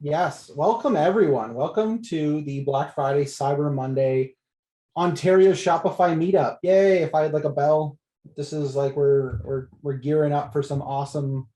Yes, welcome everyone. Welcome to the Black Friday, Cyber Monday, Ontario Shopify Meetup. Yay! If I had like a bell, this is like we're gearing up for some awesome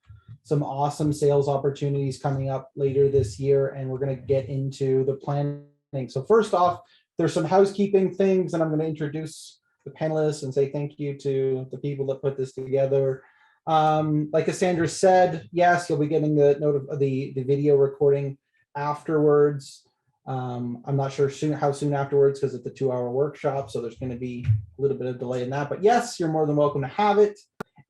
sales opportunities coming up later this year, and we're going to get into the planning. So first off, there's some housekeeping things, and I'm going to introduce the panelists and say thank you to the people that put this together. Like Cassandra said, yes, you'll be getting the note of the video recording afterwards. I'm not sure how soon afterwards, because it's a 2-hour workshop, so there's going to be a little bit of delay in that. But yes, you're more than welcome to have it.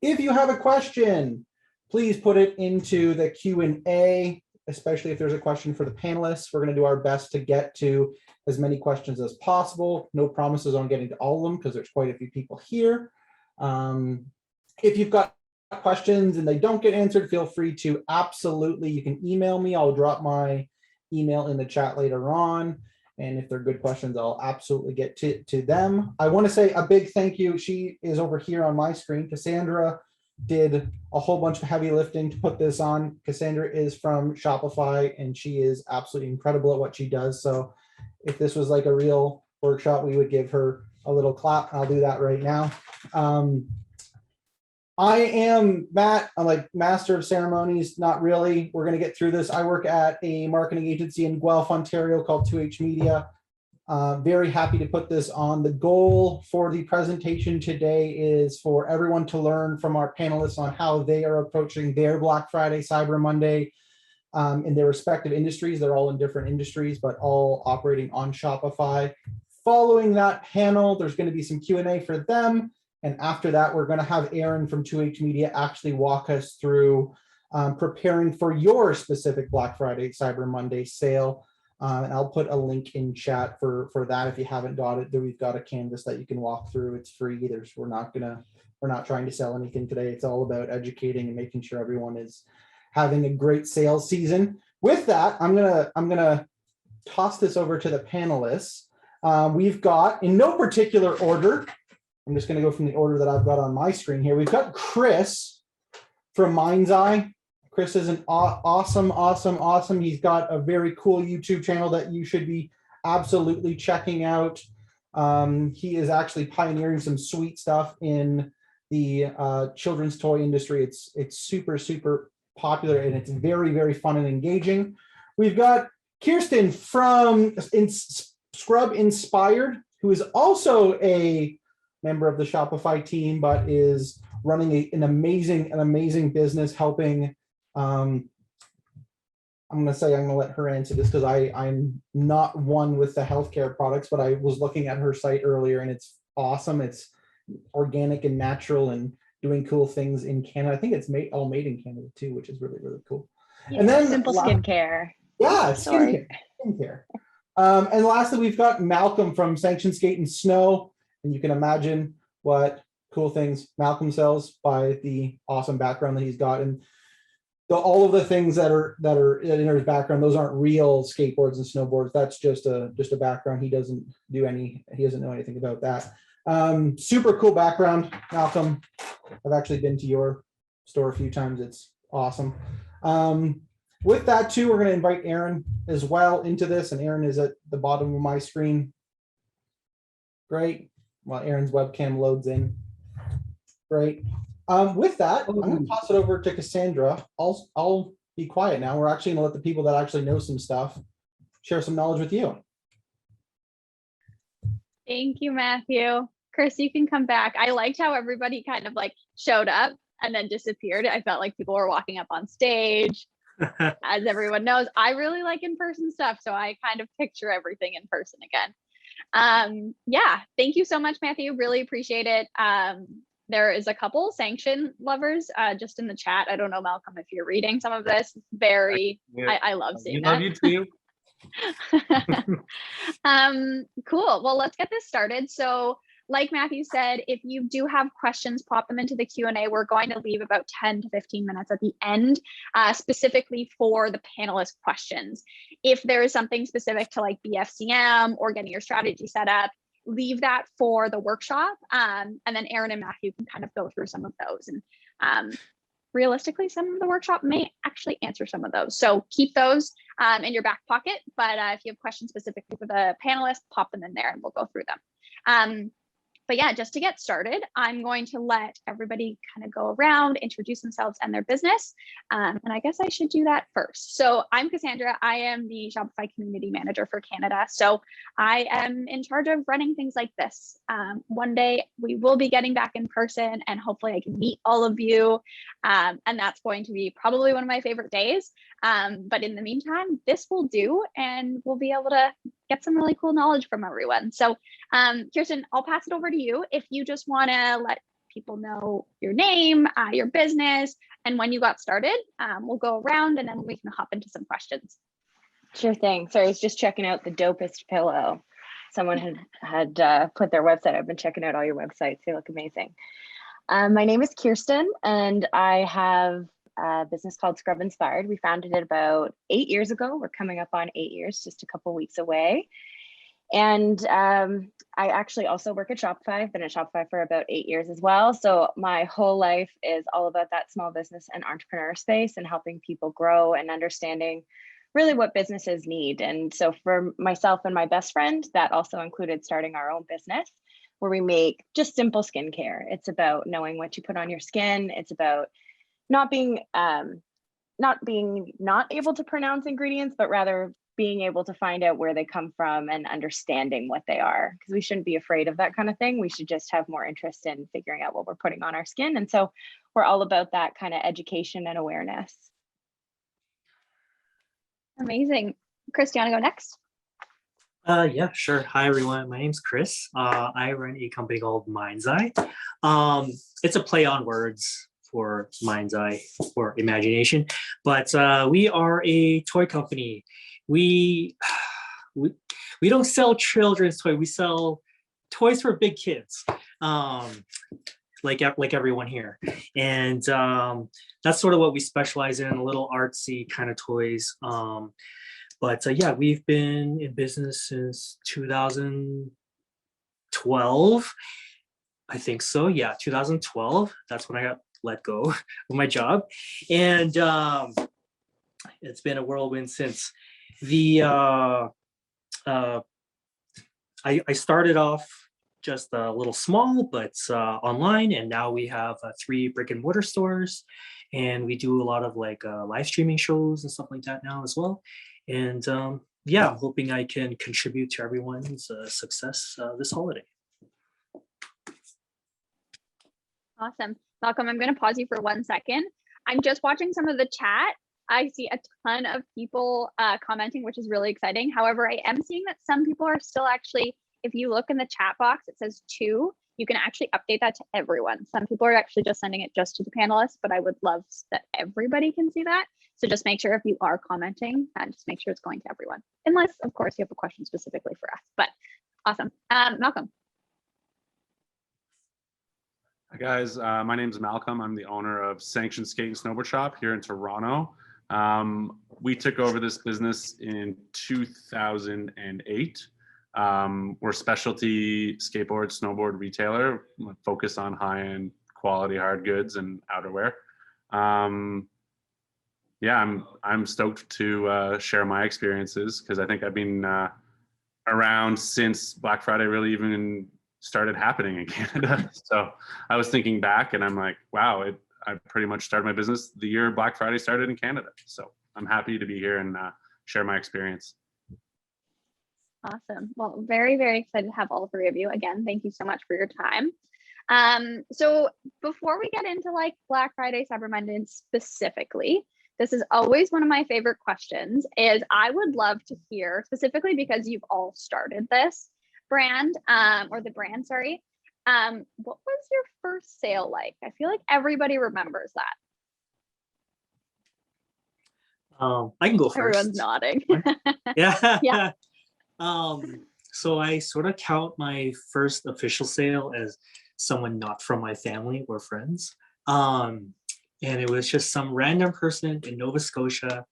If you have a question, please put it into the Q&A, especially if there's a question for the panelists. We're going to do our best to get to as many questions as possible. No promises on getting to all of them, because there's quite a few people here. If you've got questions and they don't get answered, feel free to you can email me. I'll drop my email in the chat later on, and if they're good questions, I'll absolutely get to them. I want to say a big thank you. She is over here on my screen. Cassandra did a whole bunch of heavy lifting to put this on. Cassandra is from Shopify, and she is absolutely incredible at what she does. So if this was like a real workshop, we would give her a little clap. I'll do that right now. I am Matt. I'm like master of ceremonies. Not really. We're going to get through this. I work at a marketing agency in Guelph, Ontario called 2H Media. Very happy to put this on. The goal for the presentation today is for everyone to learn from our panelists on how they are approaching their Black Friday, Cyber Monday in their respective industries. They're all in different industries, but all operating on Shopify. Following that panel, there's going to be some Q&A for them. And after that, we're going to have Aaron from 2H Media actually walk us through preparing for your specific Black Friday, Cyber Monday sale. And I'll put a link in chat for that if you haven't got it. We've got a canvas that you can walk through. It's free. We're not trying to sell anything today. It's all about educating and making sure everyone is having a great sales season. With that, I'm gonna toss this over to the panelists. We've got, in no particular order, I'm just going to go from the order that I've got on my screen here. We've got Chris from Mind's Eye. Chris is an awesome. He's got a very cool YouTube channel that you should be absolutely checking out. He is actually pioneering some sweet stuff in the children's toy industry. It's super popular, and it's very fun and engaging. We've got Kirsten from Scrub Inspired, who is also a member of the Shopify team, but is running an amazing business helping. I'm going to let her answer this, because I'm not one with the healthcare products, but I was looking at her site earlier, and it's awesome. It's organic and natural and doing cool things in Canada. I think it's all made in Canada too, which is really cool. Yeah, and then simple skincare. Yeah, skincare. And lastly, we've got Malcolm from Sanction Skate and Snow. And you can imagine what cool things Malcolm sells by the awesome background that he's got. And all of the things that are in his background, those aren't real skateboards and snowboards. That's just a background. He doesn't know anything about that. Super cool background, Malcolm. I've actually been to your store a few times. It's awesome. With that too, we're going to invite Aaron as well into this, and Aaron is at the bottom of my screen. Great. While Aaron's webcam loads in. Great. With that, I'm going to toss it over to Cassandra. I'll be quiet now. We're actually going to let the people that actually know some stuff share some knowledge with you. Thank you, Matthew. Chris, you can come back. I liked how everybody kind of like showed up and then disappeared. I felt like people were walking up on stage. As everyone knows, I really like in-person stuff, so I kind of picture everything in person again. Yeah, thank you so much, Matthew. Really appreciate it. There is a couple sanction lovers just in the chat. I don't know, Malcolm, if you're reading some of this. I love seeing that. Love you too. Cool. Well, let's get this started. So like Matthew said, if you do have questions, pop them into the Q&A. We're going to leave about 10 to 15 minutes at the end, specifically for the panelist questions. If there is something specific to like BFCM or getting your strategy set up, leave that for the workshop. And then Aaron and Matthew can kind of go through some of those. And realistically, some of the workshop may actually answer some of those. So keep those in your back pocket. But if you have questions specifically for the panelists, pop them in there and we'll go through them. But yeah, just to get started, I'm going to let everybody kind of go around, introduce themselves and their business. And I guess I should do that first. So I'm Cassandra. I am the Shopify Community Manager for Canada. So I am in charge of running things like this. One day we will be getting back in person and hopefully I can meet all of you. And that's going to be probably one of my favorite days. But in the meantime, this will do and we'll be able to get some really cool knowledge from everyone. So Kirsten, I'll pass it over to you. If you just want to let people know your name, your business, and when you got started, we'll go around and then we can hop into some questions. Sure thing. So I was just checking out the dopest pillow. Someone had put their website. I've been checking out all your websites. They look amazing. My name is Kirsten and I have a business called Scrub Inspired. We founded it about 8 years ago. We're coming up on 8 years, just a couple weeks away. And I actually also work at Shopify. I've been at Shopify for about 8 years as well. So my whole life is all about that small business and entrepreneur space and helping people grow and understanding really what businesses need. And so for myself and my best friend, that also included starting our own business where we make just simple skincare. It's about knowing what you put on your skin. It's about not being not able to pronounce ingredients, but rather being able to find out where they come from and understanding what they are, because we shouldn't be afraid of that kind of thing. We should just have more interest in figuring out what we're putting on our skin. And so we're all about that kind of education and awareness. Amazing. Chris, do you want to go next? Yeah, sure. Hi, everyone. My name's Chris. I run a company called Mind's Eye. It's a play on words for Mind's Eye or imagination, but we are a toy company. We don't sell children's toys. We sell toys for big kids, like everyone here, and that's sort of what we specialize in. Little artsy kind of toys. But yeah, we've been in business since 2012. I think so. Yeah, 2012. That's when I got let go of my job, and it's been a whirlwind since. I started off just a little small, but online, and now we have 3 brick and mortar stores, and we do a lot of like live streaming shows and stuff like that now as well. And yeah, I'm hoping I can contribute to everyone's success this holiday. Awesome. Malcolm, I'm going to pause you for 1 second. I'm just watching some of the chat. I see a ton of people commenting, which is really exciting. However, I am seeing that some people are still actually, if you look in the chat box, it says 2. You can actually update that to everyone. Some people are actually just sending it just to the panelists, but I would love that everybody can see that. So just make sure if you are commenting, just make sure it's going to everyone. Unless, of course, you have a question specifically for us. But awesome. Malcolm. Hi guys, my name is Malcolm. I'm the owner of Sanctioned Skate and Snowboard Shop here in Toronto. We took over this business in 2008. We're a specialty skateboard, snowboard retailer focused on high-end quality hard goods and outerwear. Yeah, I'm stoked to share my experiences because I think I've been around since Black Friday really even started happening in Canada. So I was thinking back and I'm like, wow, I pretty much started my business the year Black Friday started in Canada. So I'm happy to be here and share my experience. Awesome. Well, very, very excited to have all 3 of you. Again, thank you so much for your time. So before we get into like Black Friday, Cyber Monday specifically, this is always one of my favorite questions is I would love to hear specifically because you've all started this brand or the brand, sorry. What was your first sale like? I feel like everybody remembers that. I can go first. Everyone's nodding. Yeah. Yeah. So I sort of count my first official sale as someone not from my family or friends. And it was just some random person in Nova Scotia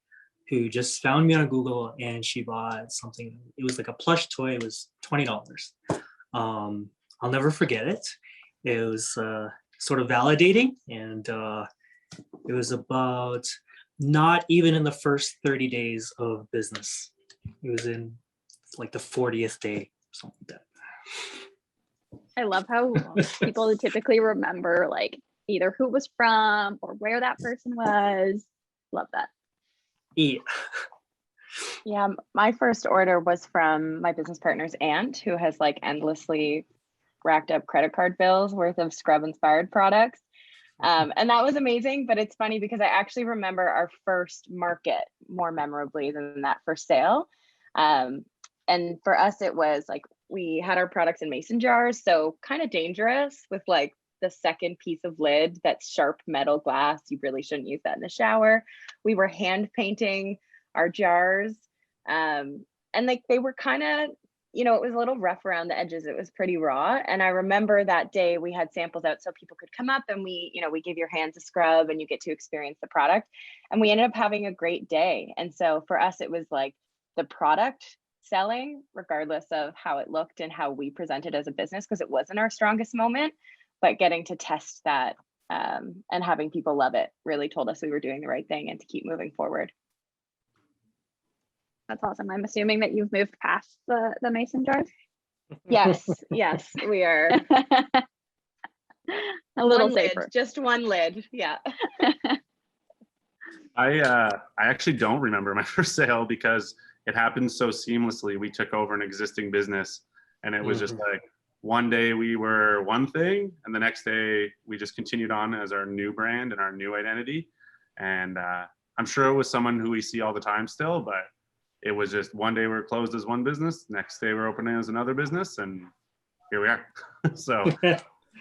who just found me on Google and she bought something. It was like a plush toy. It was $20. I'll never forget it. It was sort of validating, and it was about not even in the first 30 days of business. It was in like the 40th day, something like that. I love how people typically remember like either who it was from or where that person was. Love that. Yeah. Yeah, my first order was from my business partner's aunt, who has like endlessly racked up credit card bills worth of scrub inspired products. And that was amazing, but it's funny because I actually remember our first market more memorably than that first sale. And for us, it was like we had our products in mason jars, so kind of dangerous with like the second piece of lid that's sharp metal glass. You really shouldn't use that in the shower. We were hand painting our jars, and like they were kind of, you know, it was a little rough around the edges. It was pretty raw. And I remember that day we had samples out so people could come up and we, you know, we give your hands a scrub and you get to experience the product. And we ended up having a great day. And so for us, it was like the product selling, regardless of how it looked and how we presented as a business, because it wasn't our strongest moment, but getting to test that and having people love it really told us we were doing the right thing and to keep moving forward. That's awesome. I'm assuming that you've moved past the mason jars. Yes, yes, we are. A little One lid, safer. just one lid. Yeah. I actually don't remember my first sale because it happened so seamlessly. We took over an existing business, and it was just like one day we were one thing, and the next day we just continued on as our new brand and our new identity. And I'm sure it was someone who we see all the time still, but it was just one day we were closed as one business, next day we're opening as another business, and here we are. So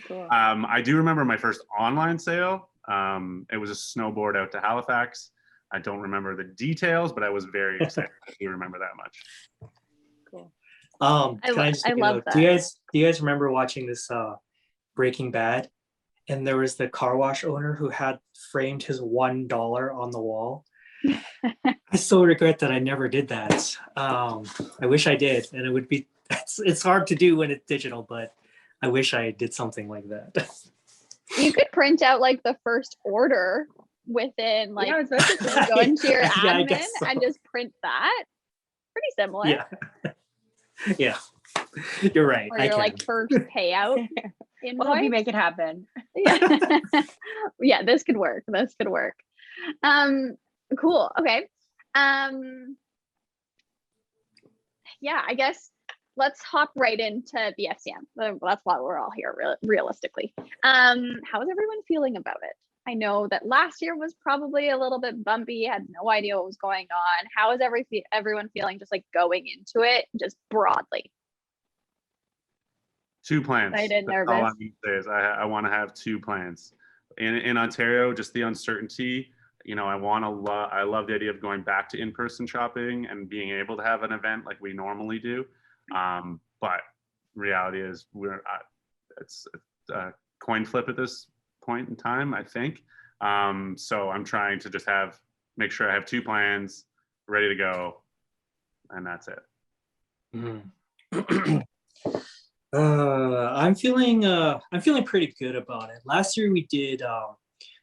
Cool. I do remember my first online sale. It was a snowboard out to Halifax. I don't remember the details, but I was very excited. I do remember that much. Cool. Can I just I let you love know, that. do you guys remember watching this Breaking Bad? And there was the car wash owner who had framed his $1 on the wall. I so regret that I never did that. I wish I did, and it would be. It's hard to do when it's digital, but I wish I did something like that. You could print out like the first order within like Yeah, I was about to say, go into your Yeah, I admin guess so. and just print that. Pretty similar. Yeah, yeah, you're right. Or I your can. like first payout We'll help you invoice. make it happen. Yeah. Yeah, this could work. This could work. Cool. Okay. Yeah, I guess let's hop right into BFCM. That's why we're all here, realistically. How is everyone feeling about it? I know that last year was probably a little bit bumpy, had no idea what was going on. How is everyone feeling just like going into it, just broadly? 2 plans. Excited, That's all nervous. I'm going to say is I want to have 2 plans. In Ontario, just the uncertainty. You know, I love the idea of going back to in-person shopping and being able to have an event like we normally do. But reality is it's a coin flip at this point in time, I think. So I'm trying to just make sure I have 2 plans ready to go, and that's it. I'm feeling pretty good about it. Last year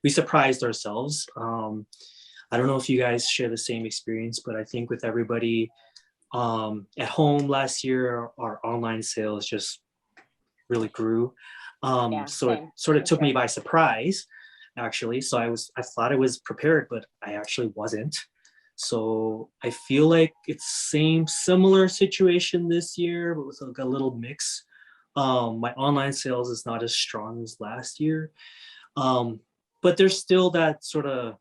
we surprised ourselves. I don't know if you guys share the same experience, but I think with everybody at home last year, our online sales just really grew. Yeah, So it same, sort of for took me sure. by surprise, actually. So I thought I was prepared, but I actually wasn't. So I feel like it's similar situation this year, but with like a little mix. My online sales is not as strong as last year, but there's still that sort of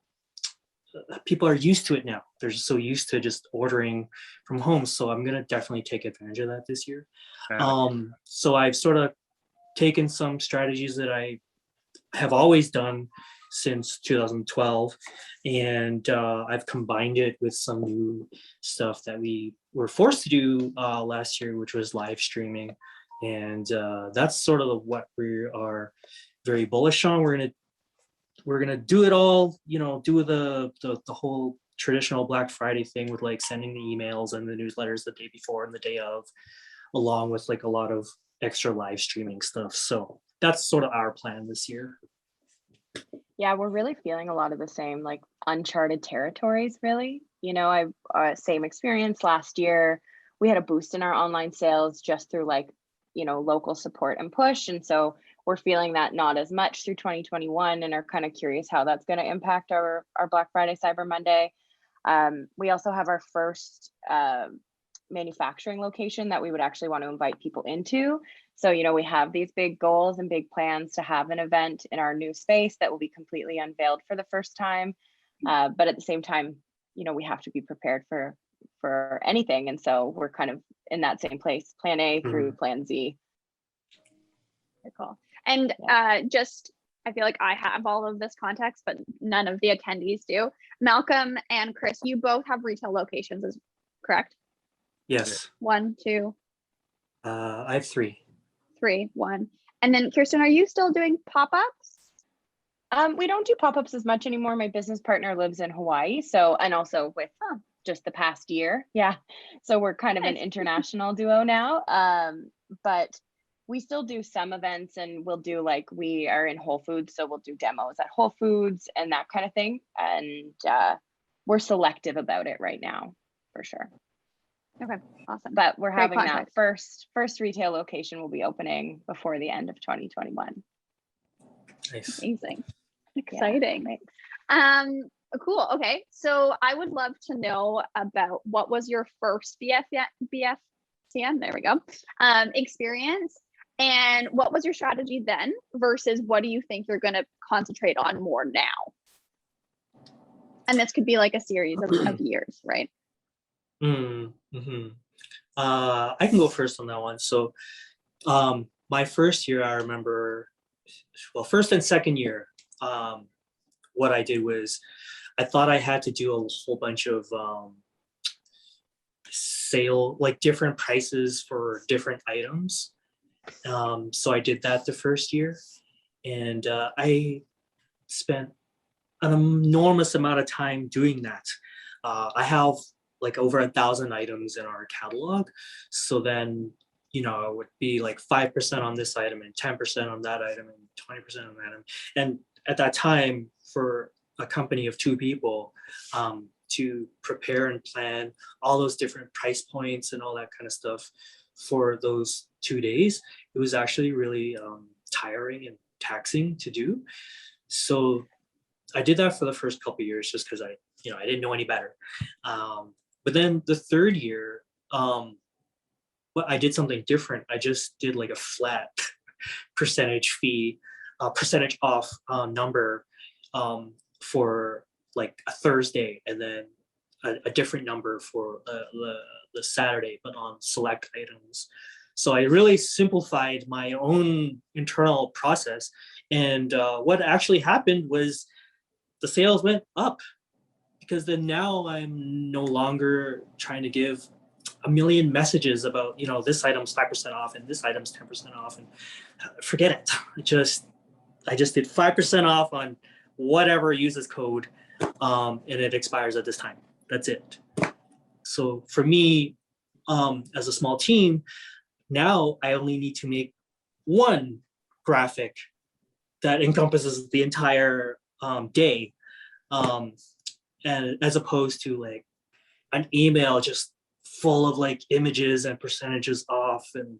people are used to it now. They're so used to just ordering from home. So I'm gonna definitely take advantage of that this year. So I've sort of taken some strategies that I have always done since 2012, and I've combined it with some new stuff that we were forced to do last year, which was live streaming, and that's sort of what we are very bullish on. We're gonna do it all, do the whole traditional Black Friday thing with like sending the emails and the newsletters the day before and the day of, along with like a lot of extra live streaming stuff. So that's sort of our plan this year. Yeah, we're really feeling a lot of the same, like uncharted territories, really. You know, I same experience last year. We had a boost in our online sales just through like, you know, local support and push. And so we're feeling that not as much through 2021 and are kind of curious how that's going to impact our Black Friday, Cyber Monday. We also have our first manufacturing location that we would actually want to invite people into. So, you know, we have these big goals and big plans to have an event in our new space that will be completely unveiled for the first time. But at the same time, you know, we have to be prepared for anything. And so we're kind of in that same place, plan A through plan Z. Very cool. And just, I feel like I have all of this context, but none of the attendees do. Malcolm and Chris, you both have retail locations, is correct? Yes. 1, 2. I have 3. 3, 1. And then Kirsten, are you still doing pop-ups? We don't do pop-ups as much anymore. My business partner lives in Hawaii. So, and also with just the past year. Yeah. So we're kind of an international duo now. But we still do some events, and we'll do like, we are in Whole Foods. So we'll do demos at Whole Foods and that kind of thing. And we're selective about it right now, for sure. Okay, awesome. But we're Great having context. that first retail location will be opening before the end of 2021. Nice. Amazing. Exciting. Yeah, Cool. Okay. So I would love to know about what was your first BFCN, there we go, experience, and what was your strategy then versus what do you think you're going to concentrate on more now? And this could be like a series of years, right? I can go first on that one. So my first year, I remember, well, first and second year, what I did was I thought I had to do a whole bunch of sale, like different prices for different items. So I did that the first year, and I spent an enormous amount of time doing that. I have like over 1,000 items in our catalog. So then, you know, it would be like 5% on this item and 10% on that item and 20% on that item. And at that time, for a company of 2 people, to prepare and plan all those different price points and all that kind of stuff for those 2 days, it was actually really tiring and taxing to do. So I did that for the first couple of years just because I didn't know any better. But then the third year, I did something different. I just did like a flat percentage fee, percentage off number for like a Thursday, and then a different number for the Saturday, but on select items. So I really simplified my own internal process. And what actually happened was the sales went up, because then now I'm no longer trying to give a million messages about, you know, this item's 5% off and this item's 10% off, and forget it. I just did 5% off on whatever uses code, and it expires at this time. That's it. So for me, as a small team, now I only need to make one graphic that encompasses the entire day, and as opposed to like an email just full of like images and percentages off and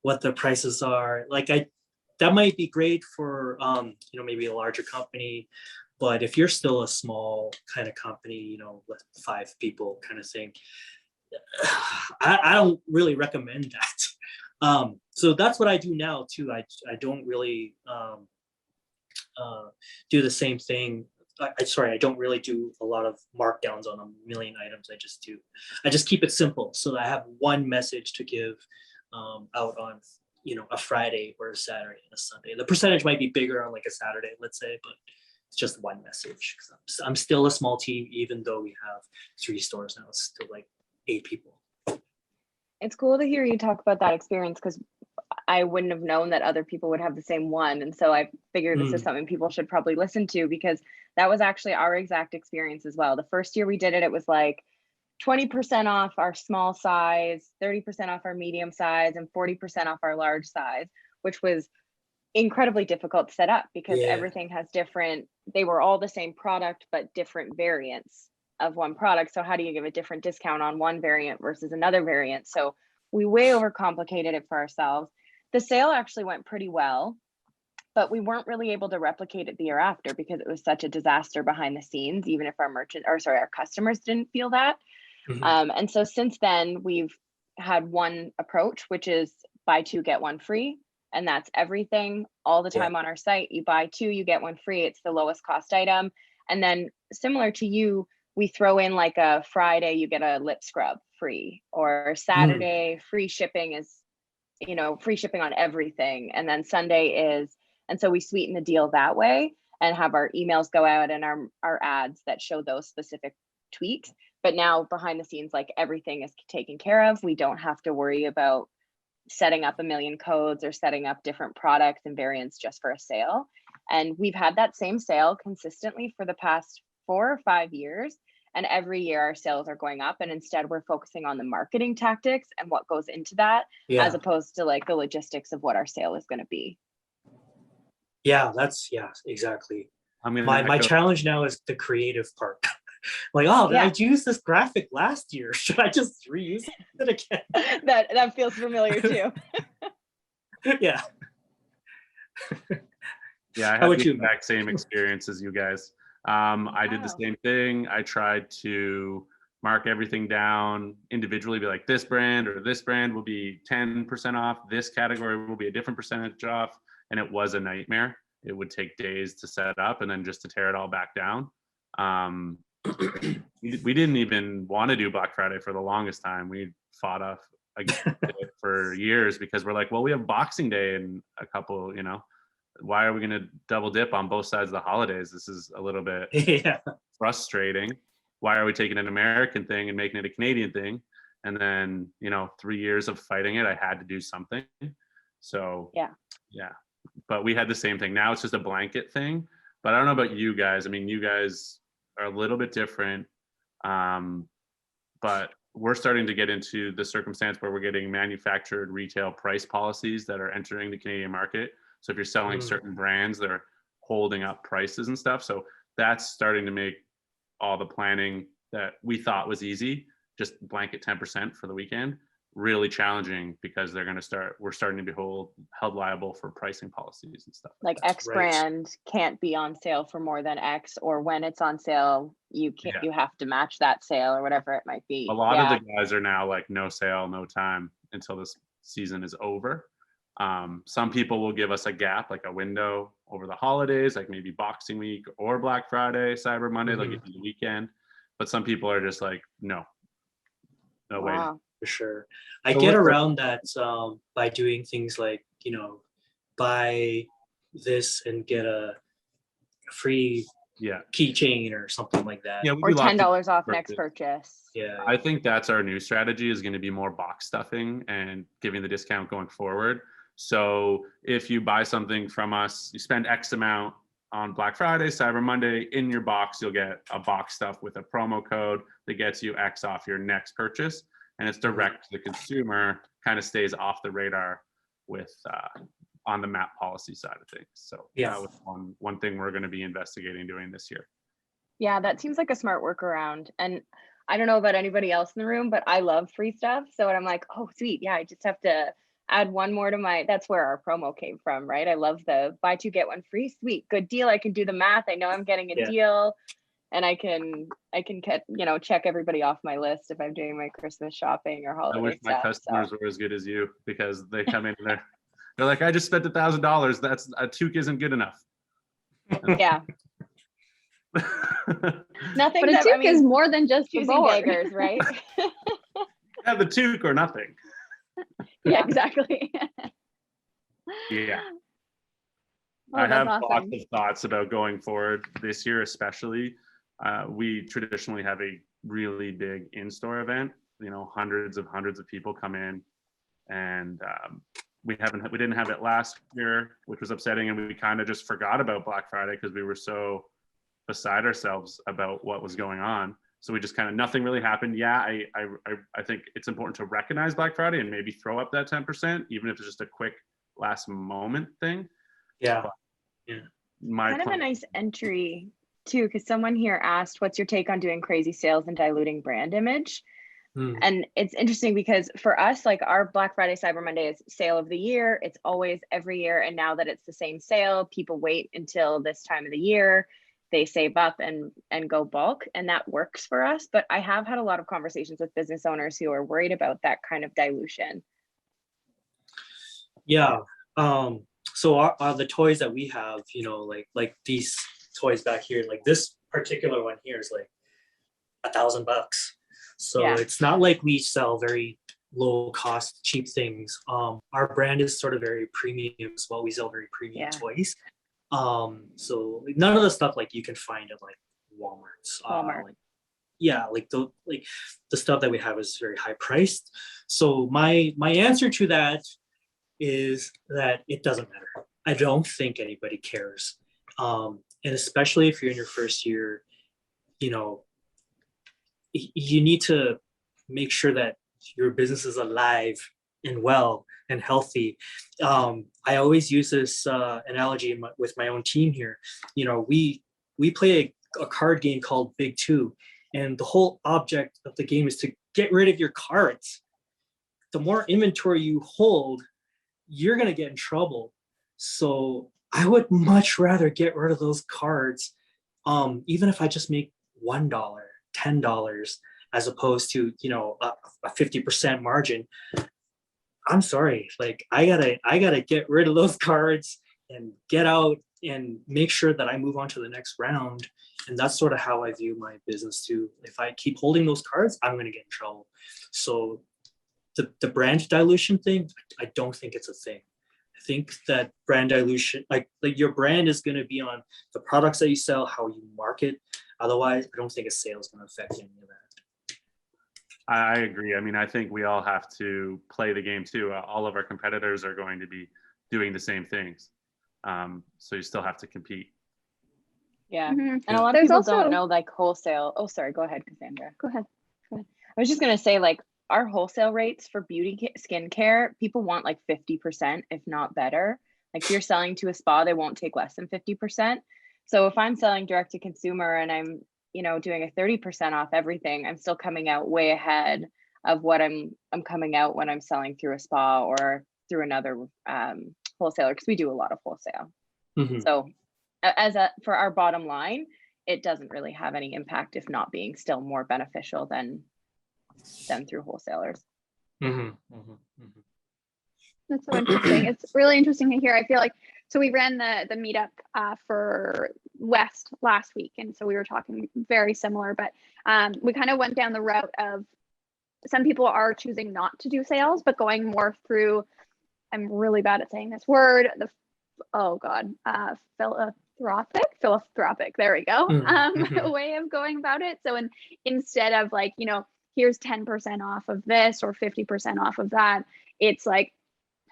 what the prices are. Like that might be great for maybe a larger company, but if you're still a small kind of company, you know, with 5 people kind of thing, I don't really recommend that. So that's what I do now too. I don't really do the same thing. I don't really do a lot of markdowns on a million items. I just keep it simple so that I have one message to give out on, you know, a Friday or a Saturday and a Sunday. The percentage might be bigger on like a Saturday, let's say, but it's just one message. I'm still a small team, even though we have 3 stores now. It's still like 8 people. It's cool to hear you talk about that experience, because I wouldn't have known that other people would have the same one. And so I figured this is something people should probably listen to, because that was actually our exact experience as well. The first year we did it, it was like, 20% off our small size, 30% off our medium size, and 40% off our large size, which was incredibly difficult to set up because Yeah. everything has different, they were all the same product, but different variants of one product. So how do you give a different discount on one variant versus another variant? So we way overcomplicated it for ourselves. The sale actually went pretty well, but we weren't really able to replicate it the year after because it was such a disaster behind the scenes, even if our customers didn't feel that. Mhm. And so since then, we've had one approach, which is buy two, get one free. And that's everything all the time on our site. You buy two, you get one free. It's the lowest cost item. And then similar to you, we throw in like a Friday, you get a lip scrub free, or Saturday, free shipping is, free shipping on everything. And then Sunday is, and so we sweeten the deal that way and have our emails go out and our ads that show those specific tweaks. But now behind the scenes, like everything is taken care of. We don't have to worry about setting up a million codes or setting up different products and variants just for a sale. And we've had that same sale consistently for the past 4 or 5 years. And every year our sales are going up. And instead we're focusing on the marketing tactics and what goes into that, as opposed to like the logistics of what our sale is going to be. Yeah, exactly. I'm gonna My echo- challenge now is the creative part. Like, oh, did I use this graphic last year? Should I just reuse it again? That feels familiar too. Yeah. Yeah, I How had about the you, exact same experience as you guys. I did the Wow. same thing. I tried to mark everything down individually, be like, this brand or this brand will be 10% off, this category will be a different percentage off, and it was a nightmare. It would take days to set up and then just to tear it all back down. We didn't even want to do Black Friday for the longest time. We fought off against it for years because we're like, well, we have Boxing Day in a couple, why are we going to double dip on both sides of the holidays? This is a little bit frustrating. Why are we taking an American thing and making it a Canadian thing? And then, 3 years of fighting it, I had to do something. So yeah. But we had the same thing. Now it's just a blanket thing. But I don't know about you guys. I mean, you guys are a little bit different. But we're starting to get into the circumstance where we're getting manufactured retail price policies that are entering the Canadian market. So if you're selling certain brands, they're holding up prices and stuff. So that's starting to make all the planning that we thought was easy, just blanket 10% for the weekend, really challenging because we're starting to be held liable for pricing policies and stuff. Like X brand can't be on sale for more than X, or when it's on sale, you have to match that sale or whatever it might be. A lot of the guys are now like, no sale, no time until this season is over. Some people will give us a gap, like a window over the holidays, like maybe Boxing Week or Black Friday, Cyber Monday, like it's the weekend. But some people are just like, no way. For sure. I get around that by doing things like, buy this and get a free keychain or something like that. Yeah, or $10 off next purchase. Yeah. I think that's our new strategy, is going to be more box stuffing and giving the discount going forward. So if you buy something from us, you spend X amount on Black Friday, Cyber Monday, in your box, you'll get a box stuff with a promo code that gets you X off your next purchase. And it's direct to the consumer, kind of stays off the radar with on the MAP policy side of things. So that was one thing we're going to be investigating doing this year. Yeah, that seems like a smart workaround. And I don't know about anybody else in the room, but I love free stuff. So I'm like, oh, sweet. Yeah, I just have to add one more to that's where our promo came from, right? I love the buy two, get one free. Sweet, good deal. I can do the math. I know I'm getting a deal. And I can check everybody off my list if I'm doing my Christmas shopping or holiday stuff. I wish my customers were as good as you, because they come in and they're like, I just spent $1,000. That's a toque isn't good enough. Yeah. Nothing. But a toque is more than just choosing beggars, right? Have the toque or nothing. Yeah, exactly. Yeah. Oh, I have awesome. lots of thoughts about going forward this year, especially. We traditionally have a really big in-store event. Hundreds of people come in, and we didn't have it last year, which was upsetting, and we kind of just forgot about Black Friday because we were so beside ourselves about what was going on. So we just kind of, nothing really happened. Yeah, I think it's important to recognize Black Friday and maybe throw up that 10%, even if it's just a quick last moment thing. Yeah. But Yeah. my Kind of a plan- nice entry too, because someone here asked, what's your take on doing crazy sales and diluting brand image? Mm. And it's interesting because for us, like our Black Friday, Cyber Monday is sale of the year. It's always every year. And now that it's the same sale, people wait until this time of the year. They save up and go bulk, and that works for us. But I have had a lot of conversations with business owners who are worried about that kind of dilution. Yeah. So the toys that we have, you know, like these toys back here, like this particular one here is like $1,000. So Yeah. it's not like we sell very low cost, cheap things. Our brand is sort of very premium as well. We sell very premium Yeah. toys. So none of the stuff like you can find at like Walmart's. Walmart. Like the stuff that we have is very high priced. So my answer to that is that it doesn't matter. I don't think anybody cares. And especially if you're in your first year, you know, you need to make sure that your business is alive and well and healthy. I always use this analogy with my own team here. You know, we play a card game called Big Two, and the whole object of the game is to get rid of your cards. The more inventory you hold, you're going to get in trouble. So I would much rather get rid of those cards, even if I just make $1, $10, as opposed to, you know, a 50% margin. I'm sorry, like I gotta get rid of those cards and get out and make sure that I move on to the next round. And that's sort of how I view my business too. If I keep holding those cards, I'm going to get in trouble. So the brand dilution thing, I don't think it's a thing. I think that brand dilution, like your brand is going to be on the products that you sell, how you market. Otherwise, I don't think a sale is going to affect any of that. I agree. I mean, I think we all have to play the game too. All of our competitors are going to be doing the same things. So you still have to compete. Yeah. Mhm. And a lot of There's people also- don't know like wholesale. Oh, sorry. Go ahead, Cassandra. Go ahead. I was just going to say like our wholesale rates for beauty skincare, people want like 50%, if not better. Like if you're selling to a spa, they won't take less than 50%. So if I'm selling direct to consumer and I'm, you know, doing a 30% off everything, I'm still coming out way ahead of what I'm coming out when I'm selling through a spa or through another wholesaler, because we do a lot of wholesale. Mhm. So for our bottom line, it doesn't really have any impact, if not being still more beneficial than through wholesalers. Mhm. Mhm. Mhm. That's so interesting. It's really interesting to hear. I feel like, so we ran the meetup for West last week, and so we were talking very similar, but we kind of went down the route of some people are choosing not to do sales, but going more through, I'm really bad at saying this word, philanthropic, there we go, Mhm. way of going about it. So instead of like, you know, here's 10% off of this or 50% off of that, it's like,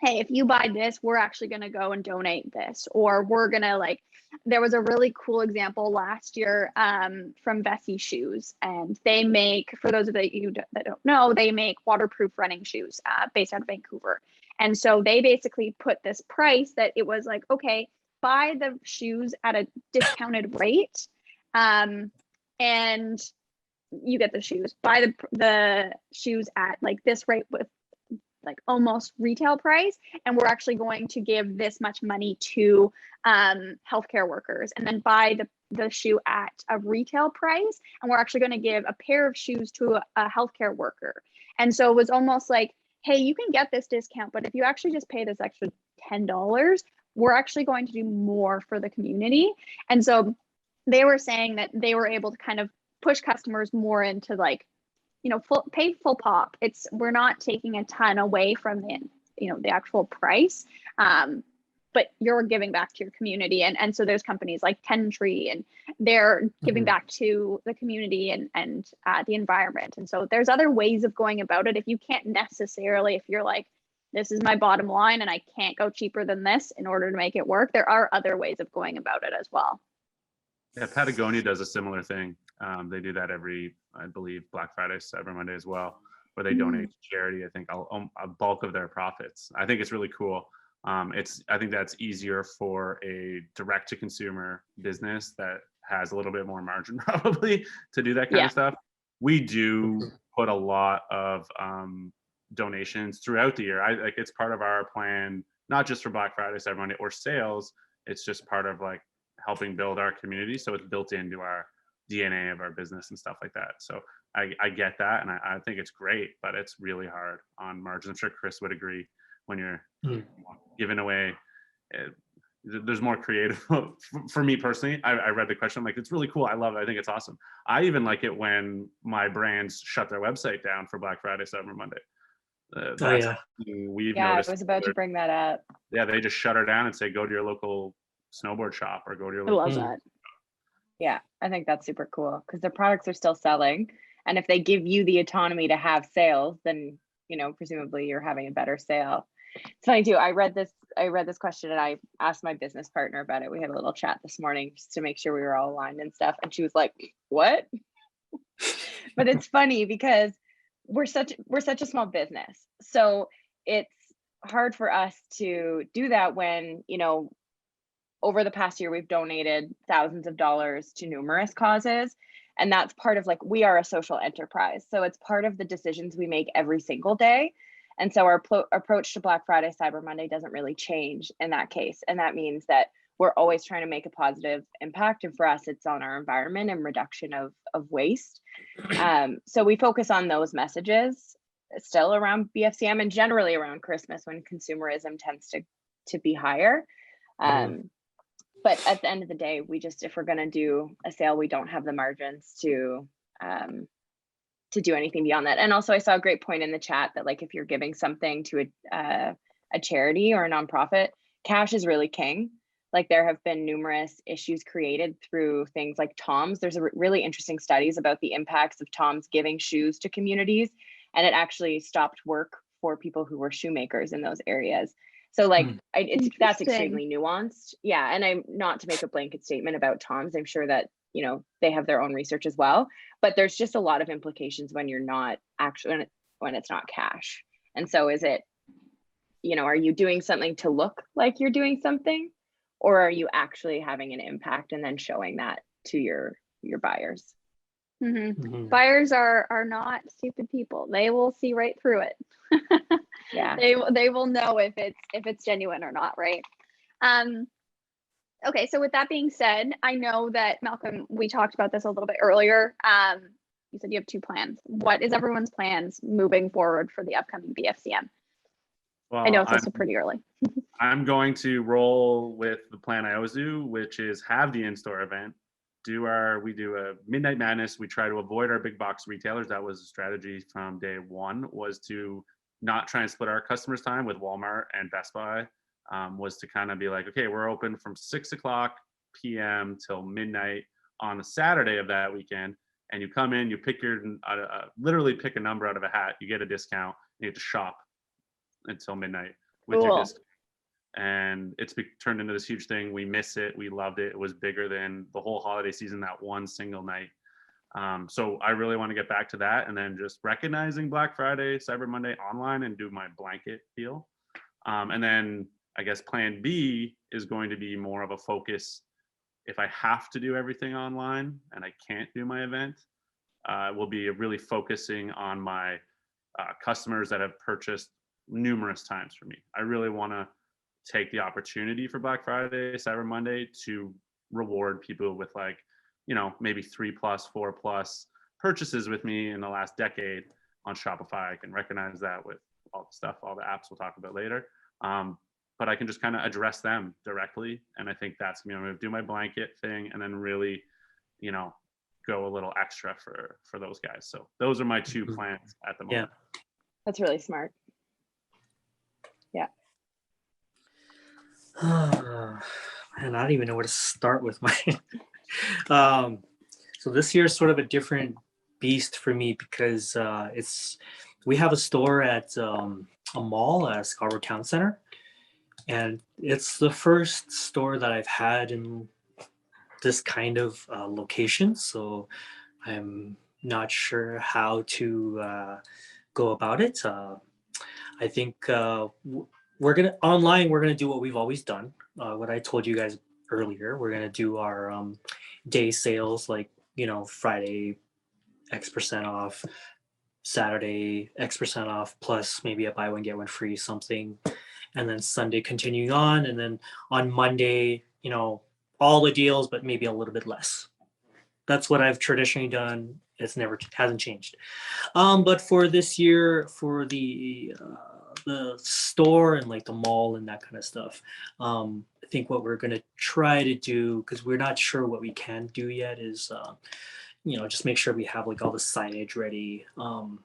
hey, if you buy this, we're actually going to go and donate this, or we're going to like, there was a really cool example last year from Vessi Shoes, and they make, for those of you that don't know, they make waterproof running shoes based out of Vancouver. And so they basically put this price that it was like, okay, buy the shoes at a discounted rate, and you get the shoes. Buy the shoes at like this rate with like almost retail price, and we're actually going to give this much money to healthcare workers, and then buy the shoe at a retail price, and we're actually going to give a pair of shoes to a healthcare worker. And so it was almost like, hey, you can get this discount, but if you actually just pay this extra $10, we're actually going to do more for the community. And so they were saying that they were able to kind of push customers more into like, you know, pay full pop. We're not taking a ton away from the actual price, but you're giving back to your community. And so there's companies like Ten Tree, and they're giving back to the community and the environment. And so there's other ways of going about it. If you can't necessarily, if you're like, this is my bottom line and I can't go cheaper than this in order to make it work, there are other ways of going about it as well. Yeah, Patagonia does a similar thing. They do that every, I believe, Black Friday, Cyber Monday as well, where they donate to charity. I think a bulk of their profits. I think it's really cool. I think that's easier for a direct to consumer business that has a little bit more margin probably to do that kind of stuff. We do put a lot of donations throughout the year. Like it's part of our plan, not just for Black Friday, Cyber Monday, or sales. It's just part of like helping build our community. So it's built into our DNA of our business and stuff like that. So I get that, and I think it's great, but it's really hard on margins. I'm sure Chris would agree when you're giving away. There's more creative for me personally. I read the question. I'm like, it's really cool. I love it. I think it's awesome. I even like it when my brands shut their website down for Black Friday, Cyber Monday. We've noticed. I was about to bring that up. Yeah, they just shut her down and say, go to your local snowboard shop or go to your local. I love that. Yeah, I think that's super cool because their products are still selling. And if they give you the autonomy to have sales, then, you know, presumably you're having a better sale. It's funny too. I read this question and I asked my business partner about it. We had a little chat this morning just to make sure we were all aligned and stuff. And she was like, what? But it's funny because we're such a small business. So it's hard for us to do that when, you know, over the past year, we've donated thousands of dollars to numerous causes. And that's part of like, we are a social enterprise. So it's part of the decisions we make every single day. And so our approach to Black Friday, Cyber Monday doesn't really change in that case. And that means that we're always trying to make a positive impact. And for us, it's on our environment and reduction of waste. So we focus on those messages still around BFCM and generally around Christmas when consumerism tends to be higher. But at the end of the day, if we're going to do a sale, we don't have the margins to do anything beyond that. And also I saw a great point in the chat that like, if you're giving something to a charity or a nonprofit, cash is really king. Like there have been numerous issues created through things like Tom's. There's really interesting studies about the impacts of Tom's giving shoes to communities. And it actually stopped work for people who were shoemakers in those areas. So like, that's extremely nuanced. Yeah. And I'm not to make a blanket statement about Tom's. I'm sure that, you know, they have their own research as well, but there's just a lot of implications when you're not actually, when it's not cash. And so is it, you know, are you doing something to look like you're doing something, or are you actually having an impact and then showing that to your buyers? Buyers are not stupid people. They will see right through it. Yeah, they will know if it's genuine or not, right? Okay, so with that being said, I know that Malcolm, we talked about this a little bit earlier. You said you have 2 plans. What is everyone's plans moving forward for the upcoming BFCM? Well, I know it's also pretty early. I'm going to roll with the plan I always do, which is have the in-store event. We do a Midnight Madness. We try to avoid our big box retailers. That was a strategy from day one, was to not try and split our customers' time with Walmart and Best Buy. Was to kind of be like, okay, we're open from 6:00 p.m. till midnight on a Saturday of that weekend. And you come in, you pick literally pick a number out of a hat, you get a discount, you have to shop until midnight with your discount. And it's turned into this huge thing. We miss it. We loved it. It was bigger than the whole holiday season that one single night. So I really want to get back to that, and then just recognizing Black Friday, Cyber Monday online and do my blanket deal. And then I guess plan B is going to be more of a focus. If I have to do everything online and I can't do my event, will be really focusing on my customers that have purchased numerous times from me. I really want to take the opportunity for Black Friday, Cyber Monday to reward people with like, you know, maybe 3+, 4+ purchases with me in the last decade on Shopify. I can recognize that with all the stuff, all the apps we'll talk about later. But I can just kind of address them directly. And I think that's, you know, I'm going to do my blanket thing and then really, you know, go a little extra for those guys. So those are my 2 plans at the moment. Yeah. That's really smart. Yeah. And I don't even know where to start with my so this year is sort of a different beast for me because we have a store at a mall at Scarborough Town Center, and it's the first store that I've had in this kind of location. So I'm not sure how to go about it. I think we're gonna do what we've always done. What I told you guys earlier, we're gonna do our day sales, like Friday X% off, Saturday X% off, plus maybe a buy one get one free something, and then Sunday continuing on, and then on Monday, all the deals, but maybe a little bit less. That's what I've traditionally done. Hasn't changed. But for this year, for the store and like the mall and that kind of stuff, I think what we're gonna try to do, because we're not sure what we can do yet, is just make sure we have like all the signage ready on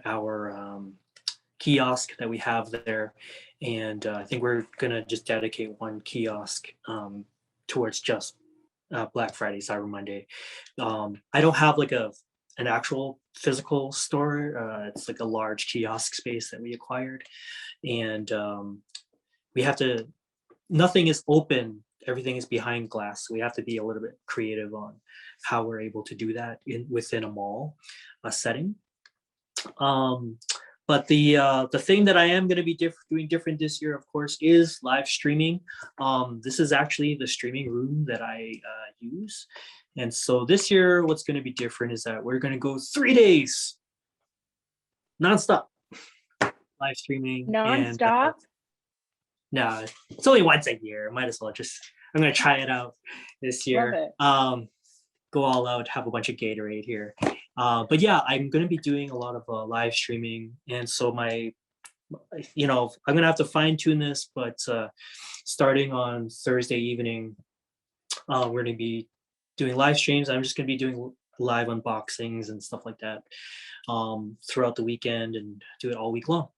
our kiosk that we have there, and I think we're gonna just dedicate one kiosk towards just Black Friday, Cyber Monday. I don't have like an actual physical store. It's like a large kiosk space that we acquired, and we have to. Nothing is open. Everything is behind glass. So we have to be a little bit creative on how we're able to do that within a mall setting. But the thing that I am going to be doing different this year, of course, is live streaming. This is actually the streaming room that I use. And so this year, what's going to be different is that we're going to go 3 days nonstop live streaming. Nonstop? No, it's only once a year. Might as well I'm going to try it out this year. Go all out, have a bunch of Gatorade here. But yeah, I'm going to be doing a lot of live streaming. And so I'm going to have to fine tune this, but starting on Thursday evening, we're going to be doing live streams. I'm just going to be doing live unboxings and stuff like that throughout the weekend and do it all week long.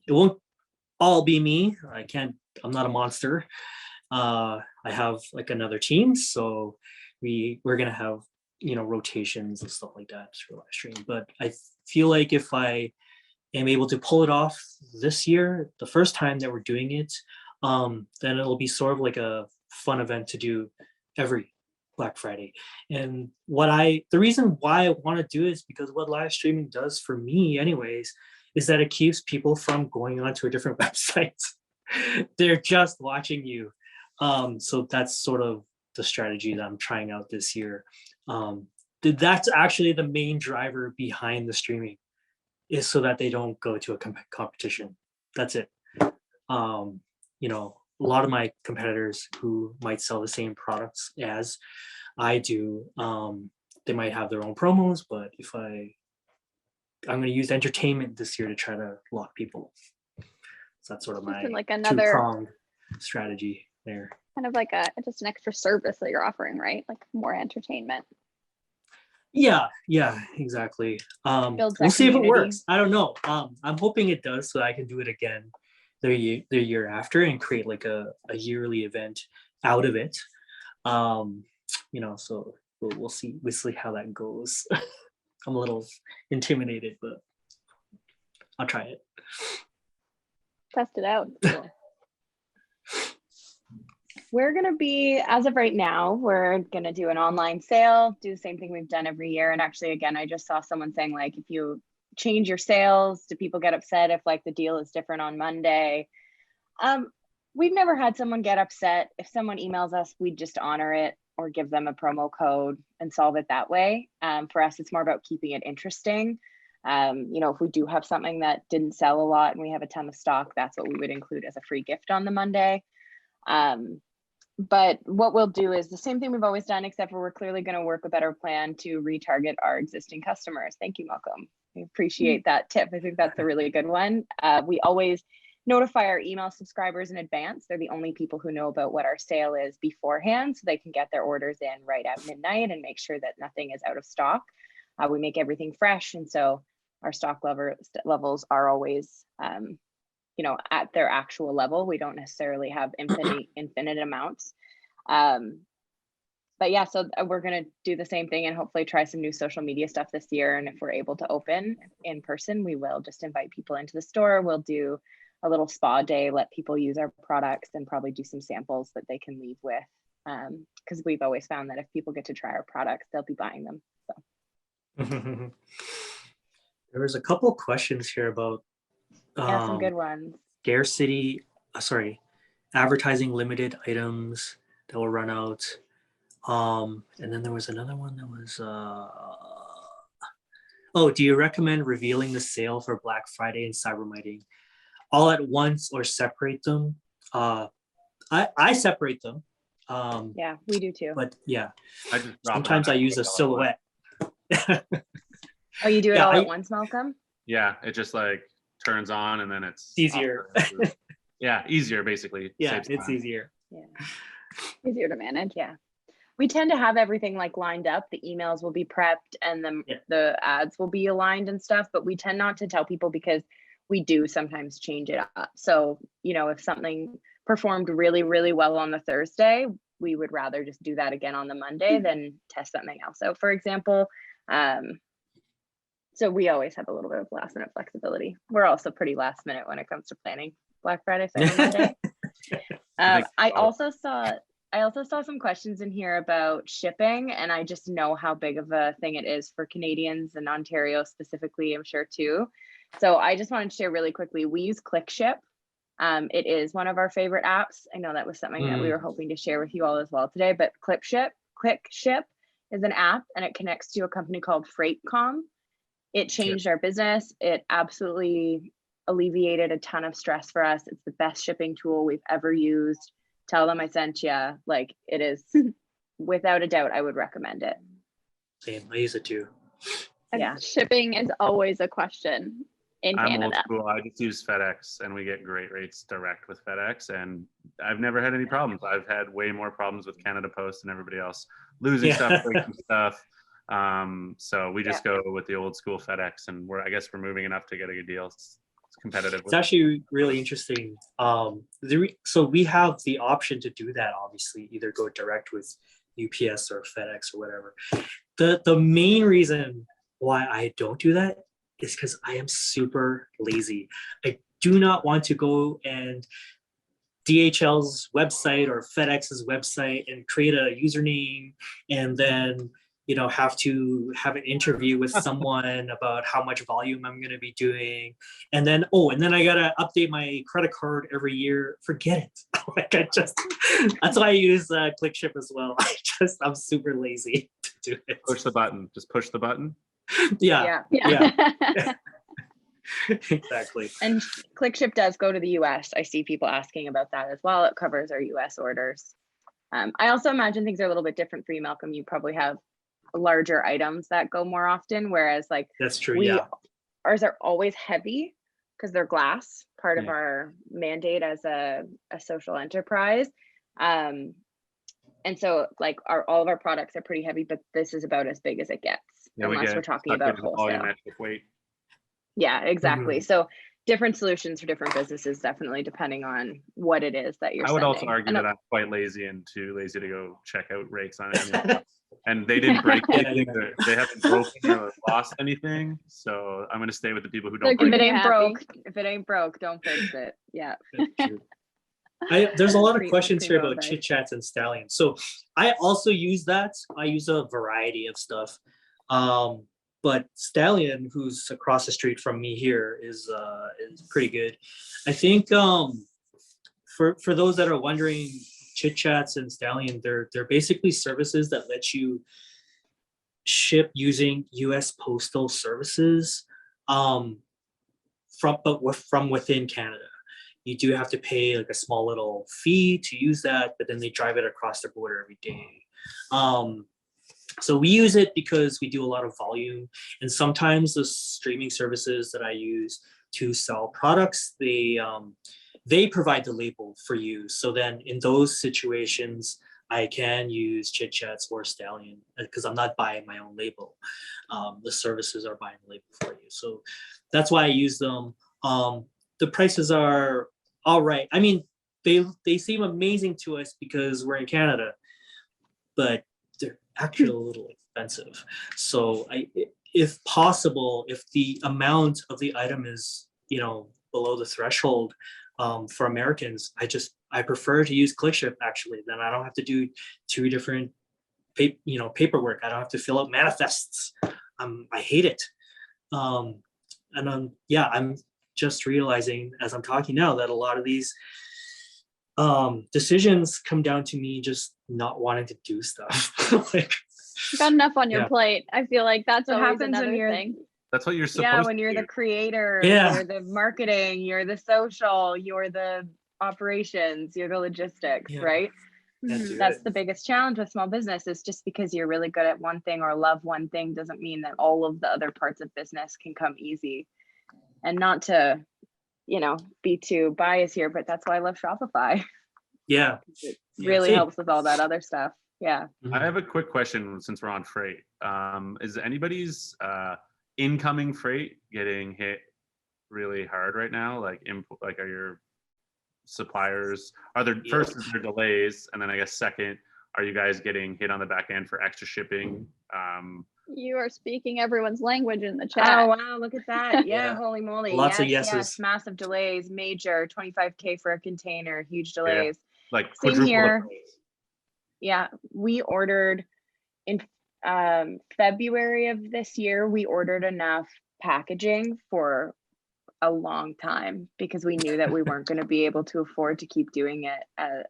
It won't all be me. I'm not a monster. I have like another team. So we're going to have, rotations and stuff like that for live stream. But I feel like if I am able to pull it off this year, the first time that we're doing it, then it'll be sort of like a fun event to do every Black Friday. And the reason why I want to do it is because what live streaming does for me anyways, is that it keeps people from going onto a different website. They're just watching you. So that's sort of the strategy that I'm trying out this year. That's actually the main driver behind the streaming, is so that they don't go to a competition. That's it. A lot of my competitors who might sell the same products as I do, they might have their own promos, but I'm going to use entertainment this year to try to lock people. So that's sort of my like another two-pronged strategy there. Kind of like just an extra service that you're offering, right? Like more entertainment. Yeah, exactly. Builds that we'll see if it community. works. I don't know. I'm hoping it does, so I can do it again the year after and create like a yearly event out of it. So we'll see how that goes. I'm a little intimidated, but I'll try it. Test it out. Cool. We're going to be, as of right now, we're going to do an online sale, do the same thing we've done every year. And actually, again, I just saw someone saying, like, if you change your sales, do people get upset if like the deal is different on Monday? We've never had someone get upset. If someone emails us, we just honor it or give them a promo code and solve it that way. For us, it's more about keeping it interesting. If we do have something that didn't sell a lot and we have a ton of stock, that's what we would include as a free gift on the Monday. But what we'll do is the same thing we've always done, except for we're clearly going to work a better plan to retarget our existing customers. Thank you, Malcolm. I appreciate that tip. I think that's a really good one. We always notify our email subscribers in advance. They're the only people who know about what our sale is beforehand, so they can get their orders in right at midnight and make sure that nothing is out of stock. We make everything fresh, and so our stock levels are always at their actual level. We don't necessarily have infinite amounts. But yeah, so we're going to do the same thing and hopefully try some new social media stuff this year. And if we're able to open in person, we will just invite people into the store. We'll do a little spa day, let people use our products, and probably do some samples that they can leave with because we've always found that if people get to try our products, they'll be buying them. So There was a couple questions here about yeah, some good ones. scarcity, advertising limited items that will run out. And then there was another one that was, do you recommend revealing the sale for Black Friday and Cyber Monday all at once or separate them? I separate them. Yeah, we do too. But yeah, I just drop it sometimes on I use a everybody all at once. silhouette. Oh, you do it Yeah, all at once, Malcolm? Yeah, it just like turns on and then it's Easier. Yeah, easier basically. Yeah, Saves it's time. easier. Yeah. Easier to manage. Yeah. We tend to have everything like lined up. The emails will be prepped and the ads will be aligned and stuff, but we tend not to tell people because we do sometimes change it up. So, if something performed really, really well on the Thursday, we would rather just do that again on the Monday than test something else. So for example, so we always have a little bit of last minute flexibility. We're also pretty last minute when it comes to planning Black Friday, Cyber Monday. I also saw some questions in here about shipping, and I just know how big of a thing it is for Canadians and Ontario specifically, I'm sure too. So I just wanted to share really quickly, we use ClickShip. It is one of our favorite apps. I know that was something that we were hoping to share with you all as well today, but ClickShip is an app and it connects to a company called FreightCom. It changed our business. It absolutely alleviated a ton of stress for us. It's the best shipping tool we've ever used. Tell them I sent you. Like, it is, without a doubt, I would recommend it. Same, I use it too. And Yeah. shipping is always a question in I'm old Canada. school. I just use FedEx and we get great rates direct with FedEx and I've never had any problems. I've had way more problems with Canada Post and everybody else losing stuff, breaking stuff. So we just go with the old school FedEx and I guess we're moving enough to get a good deal. It's competitive. It's actually really interesting. So we have the option to do that, obviously, either go direct with UPS or FedEx or whatever. The main reason why I don't do that is because I am super lazy. I do not want to go and DHL's website or FedEx's website and create a username and then have to have an interview with someone about how much volume I'm going to be doing. And then I got to update my credit card every year. Forget it. That's why I use ClickShip as well. I'm super lazy to do it. Push the button. Just push the button. Yeah. Exactly. And ClickShip does go to the US. I see people asking about that as well. It covers our US orders. I also imagine things are a little bit different for you, Malcolm. You probably have larger items that go more often, whereas like that's true. Ours are always heavy because they're glass, part of our mandate as a social enterprise. And so like all of our products are pretty heavy, but this is about as big as it gets, unless we're talking about wholesale. Weight. Yeah, exactly. So different solutions for different businesses, definitely depending on what it is that you're I would sending. also argue that I'm quite lazy and too lazy to go check out rates on it. And they didn't break anything. They haven't broken or lost anything. So I'm going to stay with the people who don't break If it ain't broke, don't fix it. Yeah. There's a lot of questions here about chit chats and Stallion. So I also use that. I use a variety of stuff. But Stallion, who's across the street from me here, is pretty good. I think for those that are wondering, Chit Chats and Stallion, they're basically services that let you ship using U.S. Postal Services from within Canada. You do have to pay like a small little fee to use that, but then they drive it across the border every day. So we use it because we do a lot of volume, and sometimes the streaming services that I use to sell products, they provide the label for you. So then in those situations, I can use Chit Chats or Stallion because I'm not buying my own label. The services are buying the label for you. So that's why I use them. The prices are all right. I mean, they seem amazing to us because we're in Canada, but they're actually a little expensive. So if possible, if the amount of the item is, below the threshold, For Americans, I prefer to use ClickShip actually. Then I don't have to do two different paperwork. I don't have to fill out manifests. I hate it. I'm just realizing as I'm talking now that a lot of these decisions come down to me just not wanting to do stuff. Like, You got enough on your Yeah. plate. I feel like that's What always happens when another you're thing. That's what you're supposed yeah, to when you're do. the creator, Yeah. you're the marketing, you're the social, you're the operations, you're the logistics, Yeah. right? Yeah, Mhm. do That's it. the biggest challenge with small business is just because you're really good at one thing or love one thing doesn't mean that all of the other parts of business can come easy. And not to, be too biased here, but that's why I love Shopify. Yeah. It Yeah, really same. helps with all that other stuff. Yeah. I have a quick question since we're on freight. Is anybody's incoming freight getting hit really hard right now? Like, are your suppliers, first, is there delays? And then I guess second, are you guys getting hit on the back end for extra shipping? You are speaking everyone's language in the Oh, chat. wow. Look at that. Yeah. Yeah. Holy moly. Lots of Yes. yeses. Massive delays, major 25K for a container, huge Yeah. delays. Like Same quadruple the here. price. Yeah. We ordered in February of this year, we ordered enough packaging for a long time because we knew that we weren't going to be able to afford to keep doing it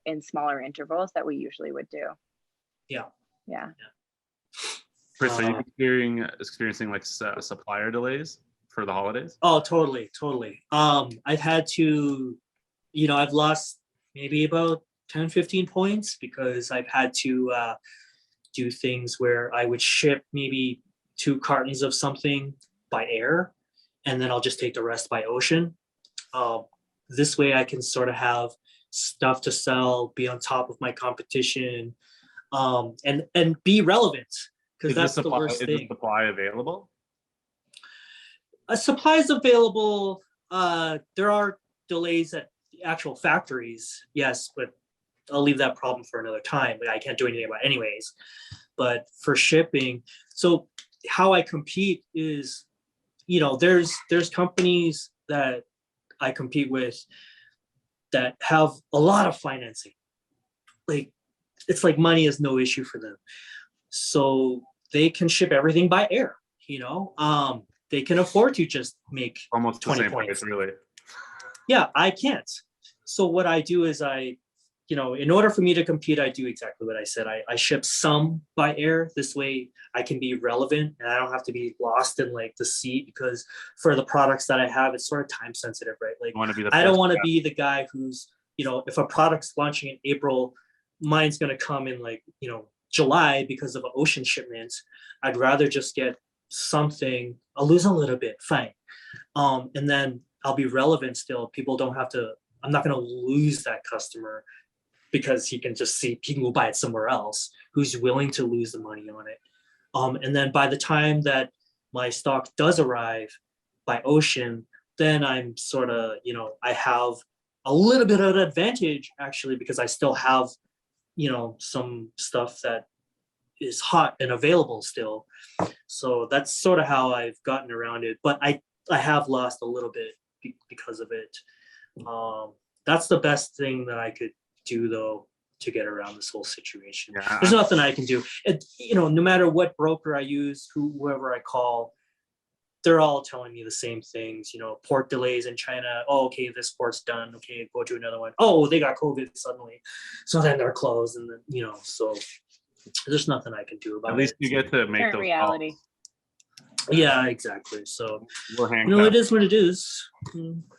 in smaller intervals that we usually would do. Yeah. Yeah. Chris, are you experiencing like supplier delays for the holidays? Oh, totally. I've had to, I've lost maybe about 10, 15 points because I've had to do things where I would ship maybe 2 cartons of something by air, and then I'll just take the rest by ocean. This way I can sort of have stuff to sell, be on top of my competition, and be relevant, because that's the worst Is the thing. supply available? Supply is available. There are delays at the actual factories, yes, but I'll leave that problem for another time. But I can't do anything about it anyways. But for shipping, so how I compete is, there's companies that I compete with that have a lot of financing. Like, it's like money is no issue for them. So they can ship everything by air, they can afford to just make Almost the 20 same points. price, really. Yeah, I can't. So what I do is in order for me to compete, I do exactly what I said. I ship some by air. This way I can be relevant and I don't have to be lost in like the sea, because for the products that I have, it's sort of time sensitive, right? Like, I don't want to be the guy who's, if a product's launching in April, mine's going to come in like, July because of an ocean shipment. I'd rather just get something. I'll lose a little bit, fine. And then I'll be relevant still. People don't have to, I'm not going to lose that customer because he can go buy it somewhere else who's willing to lose the money on it. And then by the time that my stock does arrive by ocean, then I'm sort of, I have a little bit of an advantage actually, because I still have, some stuff that is hot and available still. So that's sort of how I've gotten around it. But I have lost a little bit because of it. That's the best thing that I could do though to get around this whole situation. Yeah. There's nothing I can do. No matter what broker I use, whoever I call, they're all telling me the same things. Port delays in China. Oh, okay, this port's done. Okay, go to another one. Oh, they got COVID suddenly, so then they're closed, and then so there's nothing I can do about it. At least you get to make Current those reality. calls. Yeah, exactly. So We're handcuffed. it is what it is.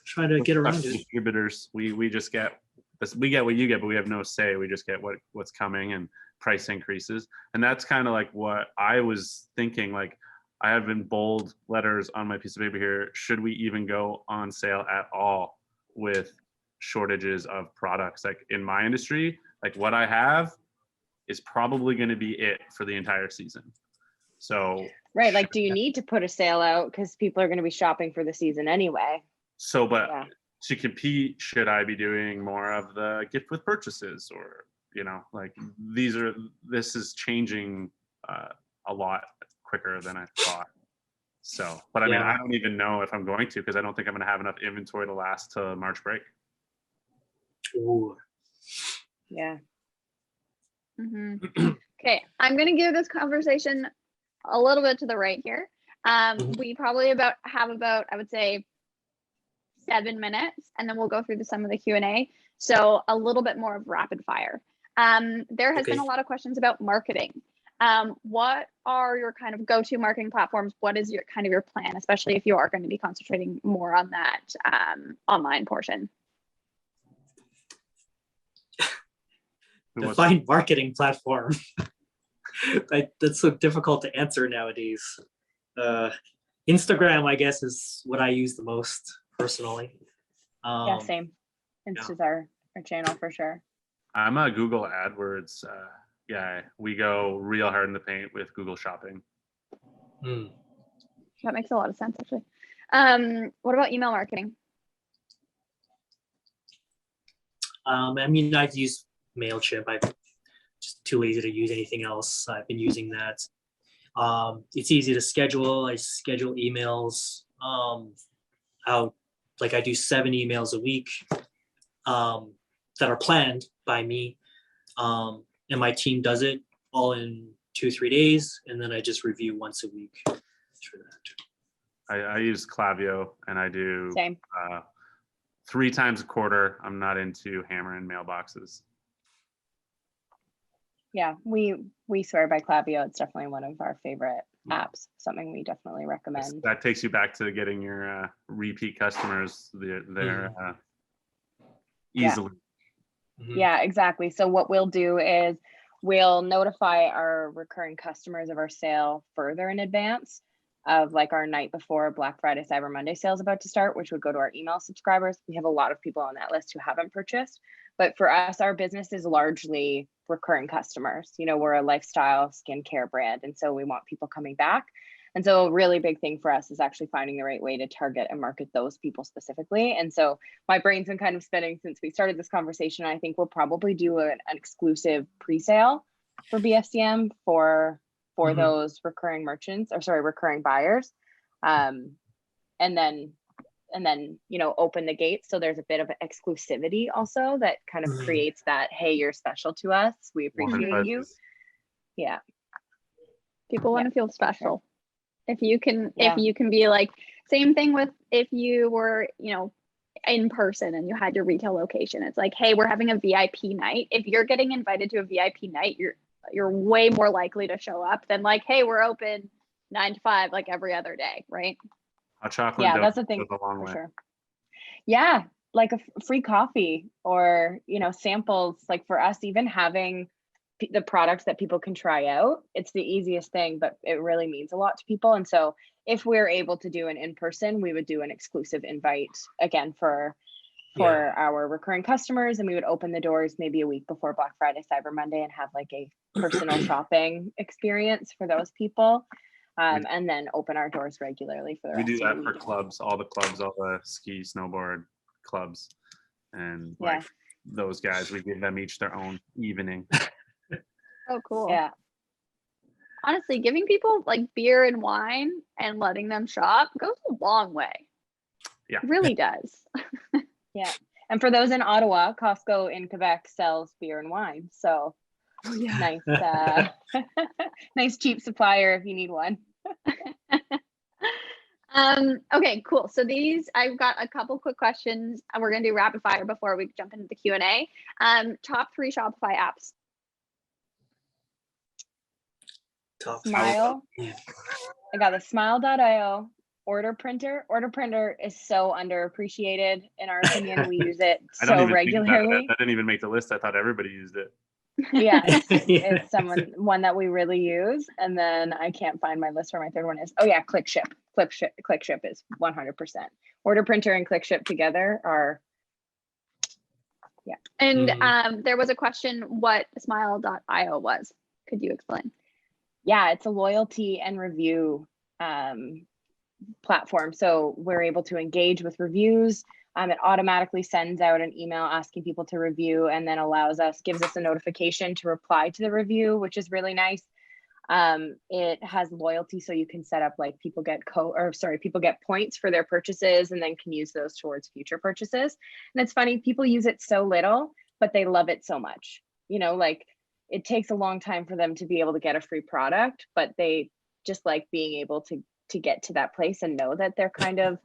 Try to get around it. Distributors, we just get this. We get what you get, but we have no say. We just get what's coming and price increases, and that's kind of like what I was thinking. Like, I have in bold letters on my piece of paper here. Should we even go on sale at all with shortages of products? Like, in my industry, like what I have is probably going to be it for the entire season. So Right. Like, do you need to put a sale out because people are going to be shopping for the season anyway? but Yeah. to compete, should I be doing more of the gift with purchases, or like this is changing a lot quicker than I thought. So, but I mean, I don't even know if I'm going to, because I don't think I'm going to have enough inventory to last to March break. Ooh. Yeah. Okay, I'm gonna give this conversation a little bit to the right here. We probably have about, I would say, 7 minutes, and then we'll go through some of the Q&A. So a little bit more of rapid fire. There has been a lot of questions about marketing. What are your kind of go-to marketing platforms? What is your plan, especially if you are going to be concentrating more on that online portion? Define marketing platform. That's so difficult to answer nowadays. Instagram, I guess, is what I use the most personally. Yeah, same. Insta's our channel for sure. I'm a Google AdWords guy. We go real hard in the paint with Google Shopping. That makes a lot of sense, actually. What about email marketing? I mean, I've used MailChimp. I'm just too lazy to use anything else. I've been using that. It's easy to schedule. I schedule emails out. Like I do 7 emails a week that are planned by me. And my team does it all in 2-3 days. And then I just review once a week for that. I use Klaviyo, and I do Same. 3 times a quarter. I'm not into hammering mailboxes. Yeah, we swear by Klaviyo. It's definitely one of our favorite apps. Something we definitely recommend. That takes you back to getting your repeat customers there easily. Yeah, exactly. So what we'll do is we'll notify our recurring customers of our sale further in advance of like our night before Black Friday, Cyber Monday sale is about to start, which would go to our email subscribers. We have a lot of people on that list who haven't purchased, but for us, our business is largely recurring customers. You know, we're a lifestyle skincare brand, and so we want people coming back. And so a really big thing for us is actually finding the right way to target and market those people specifically. And so my brain's been kind of spinning since we started this conversation. I think we'll probably do an exclusive pre-sale for BFCM for those recurring recurring buyers. And then, you know, open the gates. So there's a bit of exclusivity also that kind of creates that, hey, you're special to us. We appreciate you. Yeah. People want to feel special. If you can be like, same thing with if you were, you know, in person and you had your retail location. It's like, hey, we're having a VIP night. If you're getting invited to a VIP night, you're way more likely to show up than like, hey, we're open 9 to 5 like every other day, right? Hot chocolate. Yeah, that's the thing for sure. Yeah, like a free coffee or, you know, samples. Like for us, even having the products that people can try out, it's the easiest thing, but it really means a lot to people. And so if we're able to do an in-person, we would do an exclusive invite again for our recurring customers, and we would open the doors maybe a week before Black Friday, Cyber Monday, and have like a personal shopping experience for those people. And then open our doors regularly for the rest of the week. We do that for clubs, all the ski, snowboard clubs, and like those guys, we give them each their own evening. Oh, cool. Yeah. Honestly, giving people like beer and wine and letting them shop goes a long way. Yeah. It really does. Yeah. And for those in Ottawa, Costco in Quebec sells beer and wine. So nice, nice cheap supplier if you need one. Okay, cool. So I've got a couple quick questions. We're going to do rapid fire before we jump into the Q&A. Top 3 Shopify apps. Smile. I got the smile.io order printer. Order printer is so underappreciated in our opinion. We use it so regularly. That didn't even make the list. I thought everybody used it. Yeah, it's one that we really use. And then I can't find my list where my third one is. Oh yeah, ClickShip. ClickShip is 100%. Order printer and ClickShip together are. Yeah. And there was a question what smile.io was. Could you explain? Yeah, it's a loyalty and review platform. So we're able to engage with reviews. It automatically sends out an email asking people to review, and then gives us a notification to reply to the review, which is really nice. It has loyalty, so you can set up like people get people get points for their purchases and then can use those towards future purchases. And it's funny, people use it so little, but they love it so much. You know, like it takes a long time for them to be able to get a free product, but they just like being able to get to that place and know that they're kind of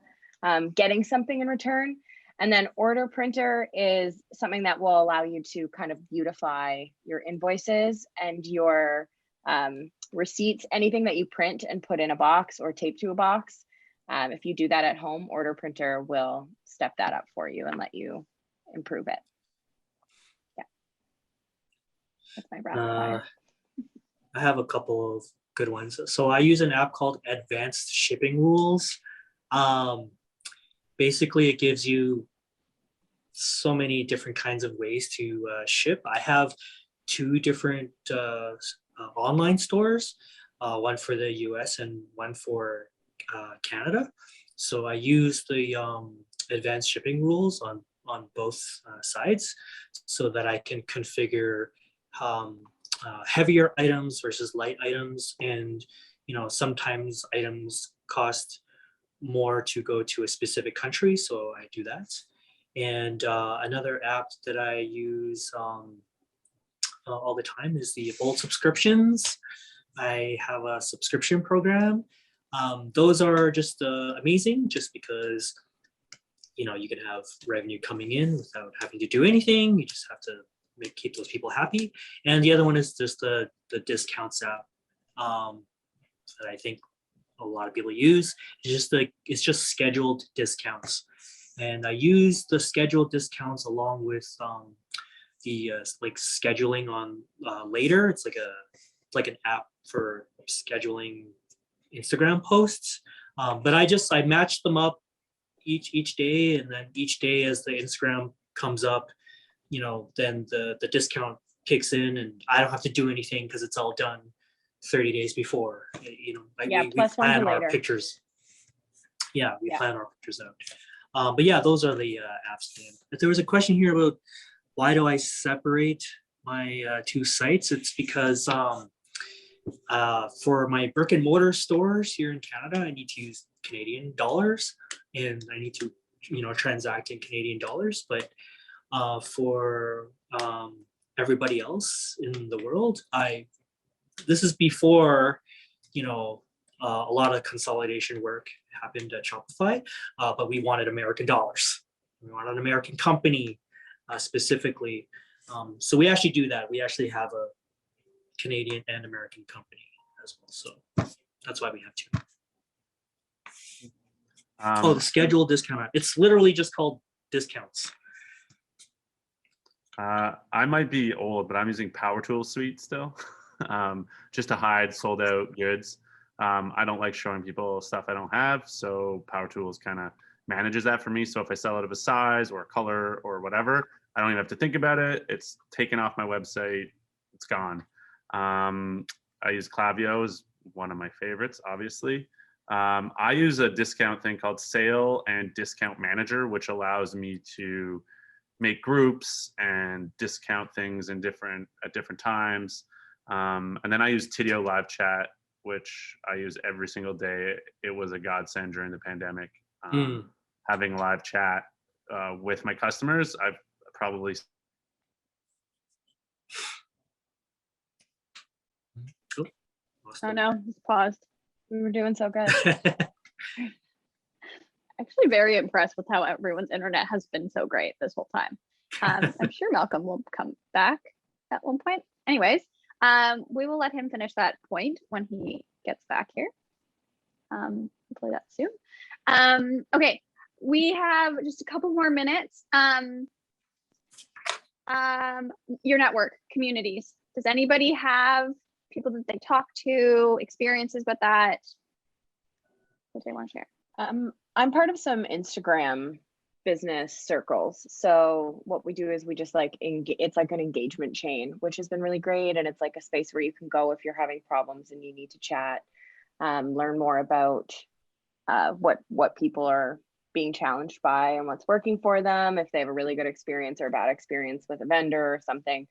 getting something in return. And then order printer is something that will allow you to kind of beautify your invoices and your receipts, anything that you print and put in a box or tape to a box. If you do that at home, order printer will step that up for you and let you improve it. Yeah, that's my rapid fire. I have a couple of good ones. So I use an app called Advanced Shipping Rules. Basically, it gives you so many different kinds of ways to ship. I have two different online stores, one for the US and one for Canada. So I use the advanced shipping rules on both sides so that I can configure heavier items versus light items. And, you know, sometimes items cost more to go to a specific country, so I do that. And another app that I use all the time is the Bolt subscriptions. I have a subscription program. Those are just amazing, just because, you know, you can have revenue coming in without having to do anything. You just have to keep those people happy. And the other one is just the discounts app that I think a lot of people use. It's just scheduled discounts, and I use the scheduled discounts along with the like scheduling on later. It's like an app for scheduling Instagram posts, but I match them up each day, and then each day as the Instagram comes up, you know, then the discount kicks in, and I don't have to do anything because it's all done 30 days before. You know, like Yeah, we plus one plan to our later. pictures. Yeah, we plan our pictures out. But yeah, those are the apps. But there was a question here about why do I separate my two sites? It's because for my brick and mortar stores here in Canada, I need to use Canadian dollars, and I need to, you know, transact in Canadian dollars. But for everybody else in the world, this is before, you know, a lot of consolidation work happened at Shopify, but we wanted American dollars. We wanted an American company specifically. So we actually do that. We actually have a Canadian and American company as well. So that's why we have two. The scheduled discount. It's literally just called discounts. I might be old, but I'm using Power Tools Suite still, just to hide sold out goods. I don't like showing people stuff I don't have, so Power Tools kind of manages that for me. So if I sell out of a size or a color or whatever, I don't even have to think about it. It's taken off my website. It's gone. I use Klaviyo as one of my favorites, obviously. I use a discount thing called Sale and Discount Manager, which allows me to make groups and discount things at different times. And then I use Tidio Live Chat, which I use every single day. It was a godsend during the pandemic. Having live chat with my customers, I've probably. Oh no, it's paused. We were doing so good. Actually very impressed with how everyone's internet has been so great this whole time. I'm sure Malcolm will come back at one point. Anyways, we will let him finish that point when he gets back here. Hopefully that's soon. Okay, we have just a couple more minutes. Your network, communities. Does anybody have people that they talk to, experiences with that they want to share? I'm part of some Instagram business circles. So what we do is we just like it's like an engagement chain, which has been really great. And it's like a space where you can go if you're having problems and you need to chat, learn more about what people are being challenged by and what's working for them. If they have a really good experience or a bad experience with a vendor or something,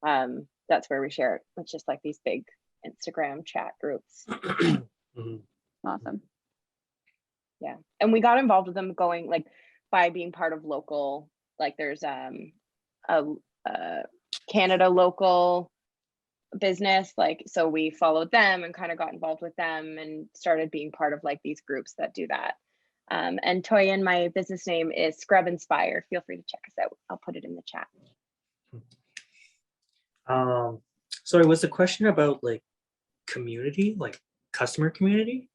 that's where we share it. It's just like these big Instagram chat groups. Mhm. Awesome. Yeah, and we got involved with them going like by being part of local, like there's a Canada local business, like so we followed them and kind of got involved with them and started being part of like these groups that do that. And Toyin, my business name is Scrub Inspire. Feel free to check us out. I'll put it in the chat. Sorry, was the question about like community, like customer community?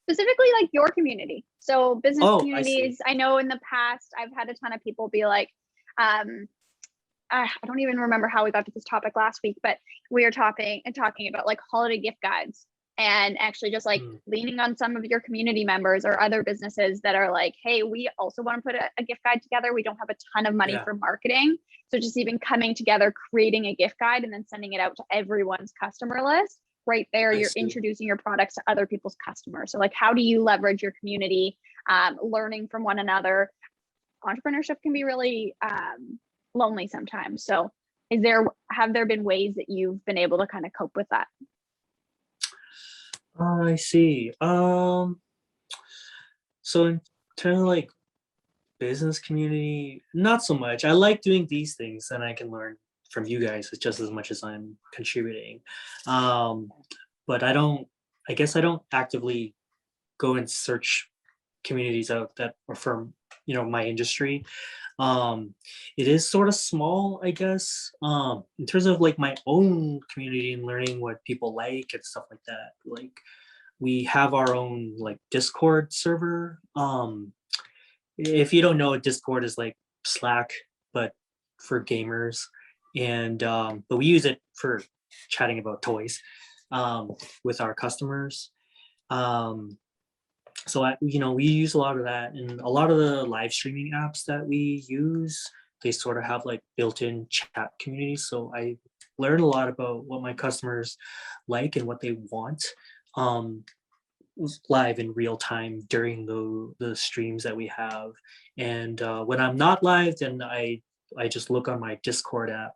Specifically like your community. So business Oh, I see. communities, I know in the past, I've had a ton of people be like, I don't even remember how we got to this topic last week, but we were talking about like holiday gift guides and actually just like leaning on some of your community members or other businesses that are like, hey, we also want to put a gift guide together. We don't have a ton of money for marketing. So just even coming together, creating a gift guide and then sending it out to everyone's customer list. Right there, you're introducing your products to other people's customers. So like, how do you leverage your community, learning from one another? Entrepreneurship can be really lonely sometimes. So have there been ways that you've been able to kind of cope with that? I see. So in terms of like business community, not so much. I like doing these things and I can learn from you guys just as much as I'm contributing. But I guess I don't actively go and search communities out that are from, my industry. It is sort of small, I guess, in terms of like my own community and learning what people like and stuff like that. Like we have our own like Discord server. If you don't know, Discord is like Slack, but for gamers. And but we use it for chatting about toys with our customers. So we use a lot of that, and a lot of the live streaming apps that we use, they sort of have like built-in chat communities. So I learn a lot about what my customers like and what they want live in real time during the streams that we have. And when I'm not live, then I just look on my Discord app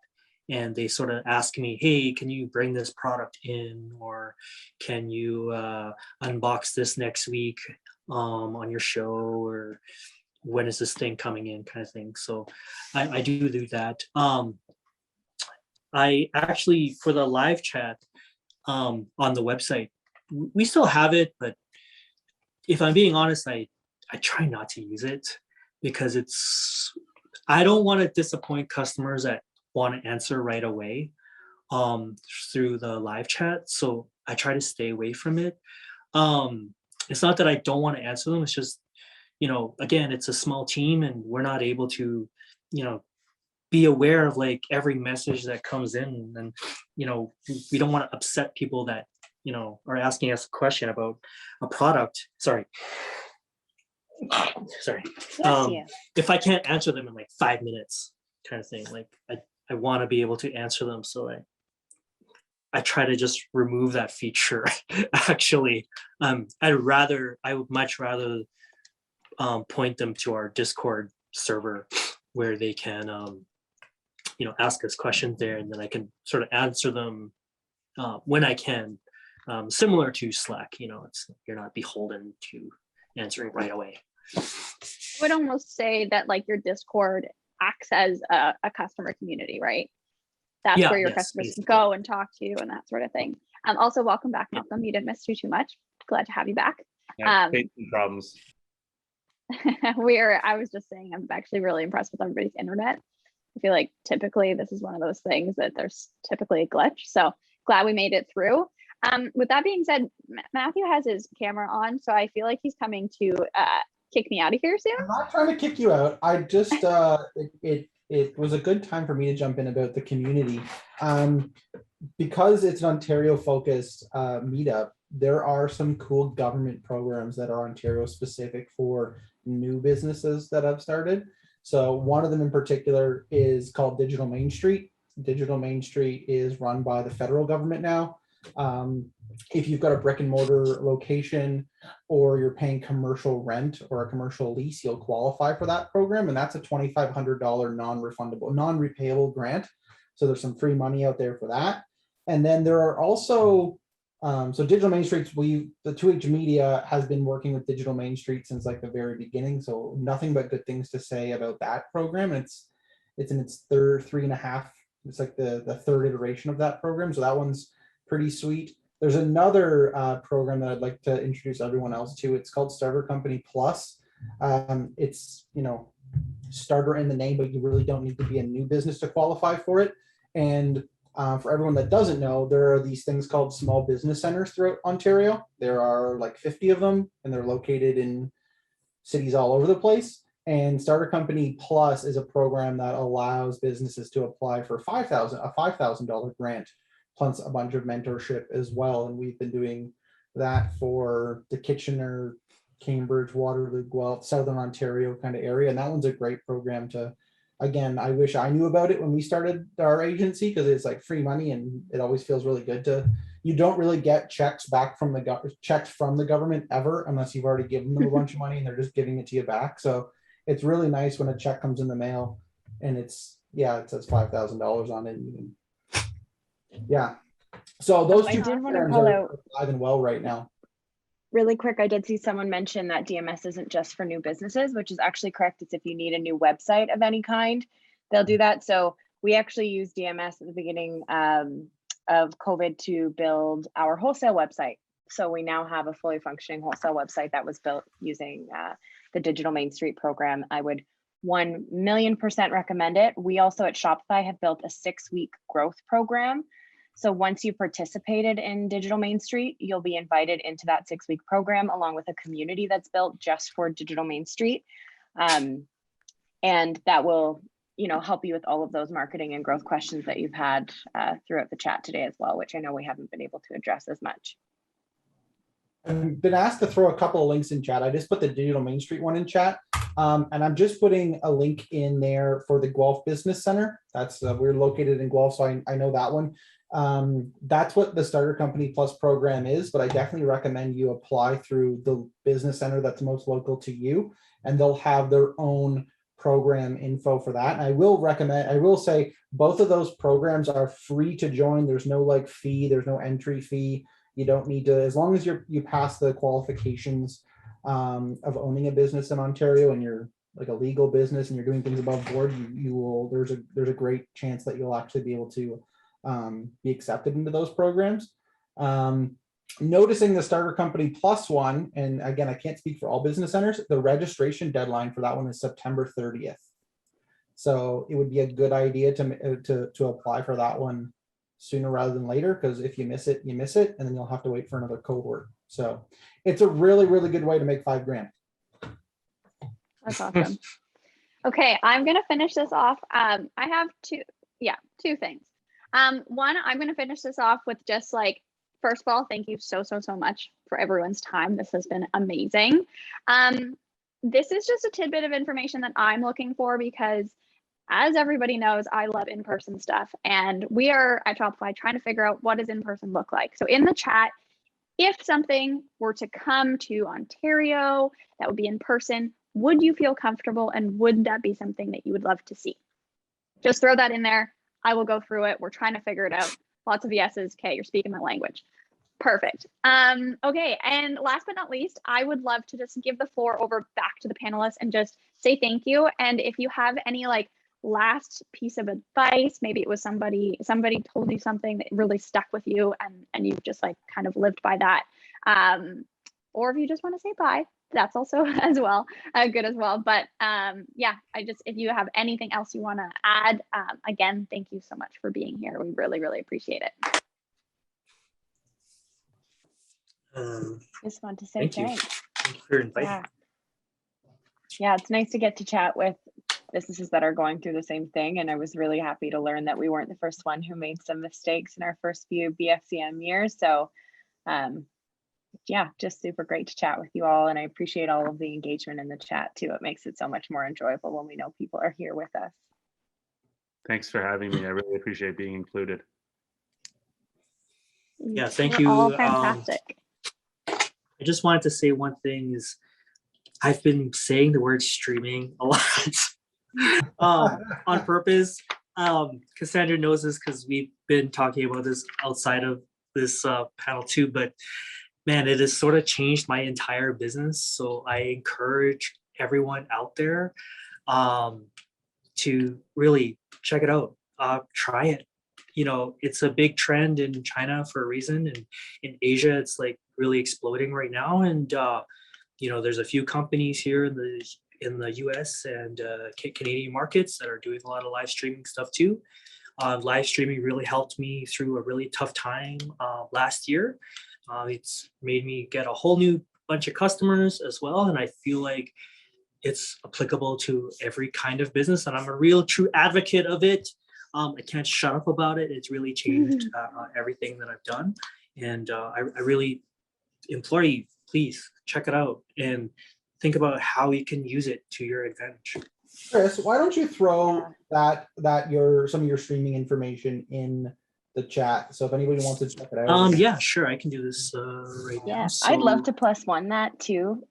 and they sort of ask me, hey, can you bring this product in, or can you unbox this next week on your show, or when is this thing coming in, kind of thing. So I do that. I actually, for the live chat on the website, we still have it, but if I'm being honest, I try not to use it because I don't want to disappoint customers that want to answer right away through the live chat. So I try to stay away from it. It's not that I don't want to answer them. It's just, again, it's a small team and we're not able to, be aware of like every message that comes in. And, we don't want to upset people that, are asking us a question about a product. Sorry. If I can't answer them in like 5 minutes, kind of thing, like I want to be able to answer them. So I try to just remove that feature. Actually, I would much rather point them to our Discord server where they can, ask us questions there, and then I can sort of answer them when I can. Similar to Slack, you're not beholden to answering right away. I would almost say that like your Discord acts as a customer community, right? That's where your customers can go and talk to you and that sort of thing. Also, welcome back, Malcolm. You didn't miss too much. Glad to have you back. Problems. I was just saying, I'm actually really impressed with everybody's internet. I feel like typically this is one of those things that there's typically a glitch. So glad we made it through. With that being said, Matthew has his camera on, so I feel like he's coming to kick me out of here soon. I'm not trying to kick you out. I just it was a good time for me to jump in about the community. Because it's an Ontario-focused meetup, there are some cool government programs that are Ontario-specific for new businesses that have started. So one of them in particular is called Digital Main Street. Digital Main Street is run by the federal government now. If you've got a brick and mortar location or you're paying commercial rent or a commercial lease, you'll qualify for that program. And that's a $2,500 non-refundable, non-repayable grant. So there's some free money out there for that. And then there are also, so Digital Main Streets, the 2H Media has been working with Digital Main Street since like the very beginning. So nothing but good things to say about that program. And it's in its third 3.5. It's like the third iteration of that program. So that one's pretty sweet. There's another program that I'd like to introduce everyone else to. It's called Starter Company Plus. It's, starter in the name, but you really don't need to be a new business to qualify for it. And for everyone that doesn't know, there are these things called small business centers throughout Ontario. There are like 50 of them, and they're located in cities all over the place. And Starter Company Plus is a program that allows businesses to apply for a $5,000 grant, plus a bunch of mentorship as well. And we've been doing that for the Kitchener, Cambridge, Waterloo, Guelph, Southern Ontario kind of area. And that one's a great program to, again, I wish I knew about it when we started our agency, because it's like free money and it always feels really good to, you don't really get checks back from checks from the government ever, unless you've already given them a bunch of money and they're just giving it to you back. So it's really nice when a check comes in the mail and it says $5,000 on it. Yeah. So those I two did want to programs call are out alive and well right now. really quick. I did see someone mention that DMS isn't just for new businesses, which is actually correct. It's if you need a new website of any kind, they'll do that. So we actually used DMS at the beginning of COVID to build our wholesale website. So we now have a fully functioning wholesale website that was built using the Digital Main Street program. I would 1,000,000% recommend it. We also at Shopify have built a 6-week growth program. So once you participated in Digital Main Street, you'll be invited into that 6-week program along with a community that's built just for Digital Main Street. And that will, help you with all of those marketing and growth questions that you've had throughout the chat today as well, which I know we haven't been able to address as much. I've been asked to throw a couple of links in chat. I just put the Digital Main Street one in chat. And I'm just putting a link in there for the Guelph Business Center. That's we're located in Guelph, so I know that one. That's what the Starter Company Plus program is, but I definitely recommend you apply through the business center that's most local to you, and they'll have their own program info for that. And I will say both of those programs are free to join. There's no fee, there's no entry fee. You don't need to, as long as you pass the qualifications of owning a business in Ontario and you're like a legal business and you're doing things above board, you will, there's a great chance that you'll actually be able to be accepted into those programs. Noticing the Starter Company Plus one, and again, I can't speak for all business centers, the registration deadline for that one is September 30th. So it would be a good idea to apply for that one sooner rather than later, because if you miss it, and then you'll have to wait for another cohort. So it's a really, really good way to make $5,000. That's awesome. Okay, I'm gonna finish this off. I have two things. One, I'm gonna finish this off with just first of all, thank you so much for everyone's time. This has been amazing. This is just a tidbit of information that I'm looking for because, as everybody knows, I love in-person stuff, and we are at Shopify trying to figure out what does in-person look like. So in the chat, if something were to come to Ontario that would be in person, would you feel comfortable, and would that be something that you would love to see? Just throw that in there. I will go through it. We're trying to figure it out. Lots of yeses. Okay, you're speaking my language. Perfect. Okay, and last but not least, I would love to just give the floor over back to the panelists and just say thank you. And if you have any last piece of advice, maybe it was somebody told you something that really stuck with you and you've just kind of lived by that, or if you just want to say bye, that's also as well good as well. But if you have anything else you want to add, again, thank you so much for being here. We really appreciate it. Just want to say Thank you. thanks. Thank you for inviting. Yeah, it's nice to get to chat with businesses that are going through the same thing. And I was really happy to learn that we weren't the first one who made some mistakes in our first few BFCM years. So just super great to chat with you all. And I appreciate all of the engagement in the chat too. It makes it so much more enjoyable when we know people are here with us. Thanks for having me. I really appreciate being included. Yeah, thank You're you. all fantastic. I just wanted to say one thing is I've been saying the word streaming a lot on purpose. Cassandra knows this because we've been talking about this outside of this panel too, but man, it has sort of changed my entire business. So I encourage everyone out there to really check it out. Try it. You know, it's a big trend in China for a reason, and in Asia, it's like really exploding right now. And you know, there's a few companies here in the U.S. and Canadian markets that are doing a lot of live streaming stuff too. Live streaming really helped me through a really tough time last year. It's made me get a whole new bunch of customers as well, and I feel like it's applicable to every kind of business, and I'm a real true advocate of it. I can't shut up about it. It's really changed everything that I've done, and I really implore you, please check it out and think about how you can use it to your advantage. Chris, why don't you throw some of your streaming information in the chat? So if anybody wants to check it out. Yeah, sure. I can do this right now. Yeah, So, I'd love to +1 that too.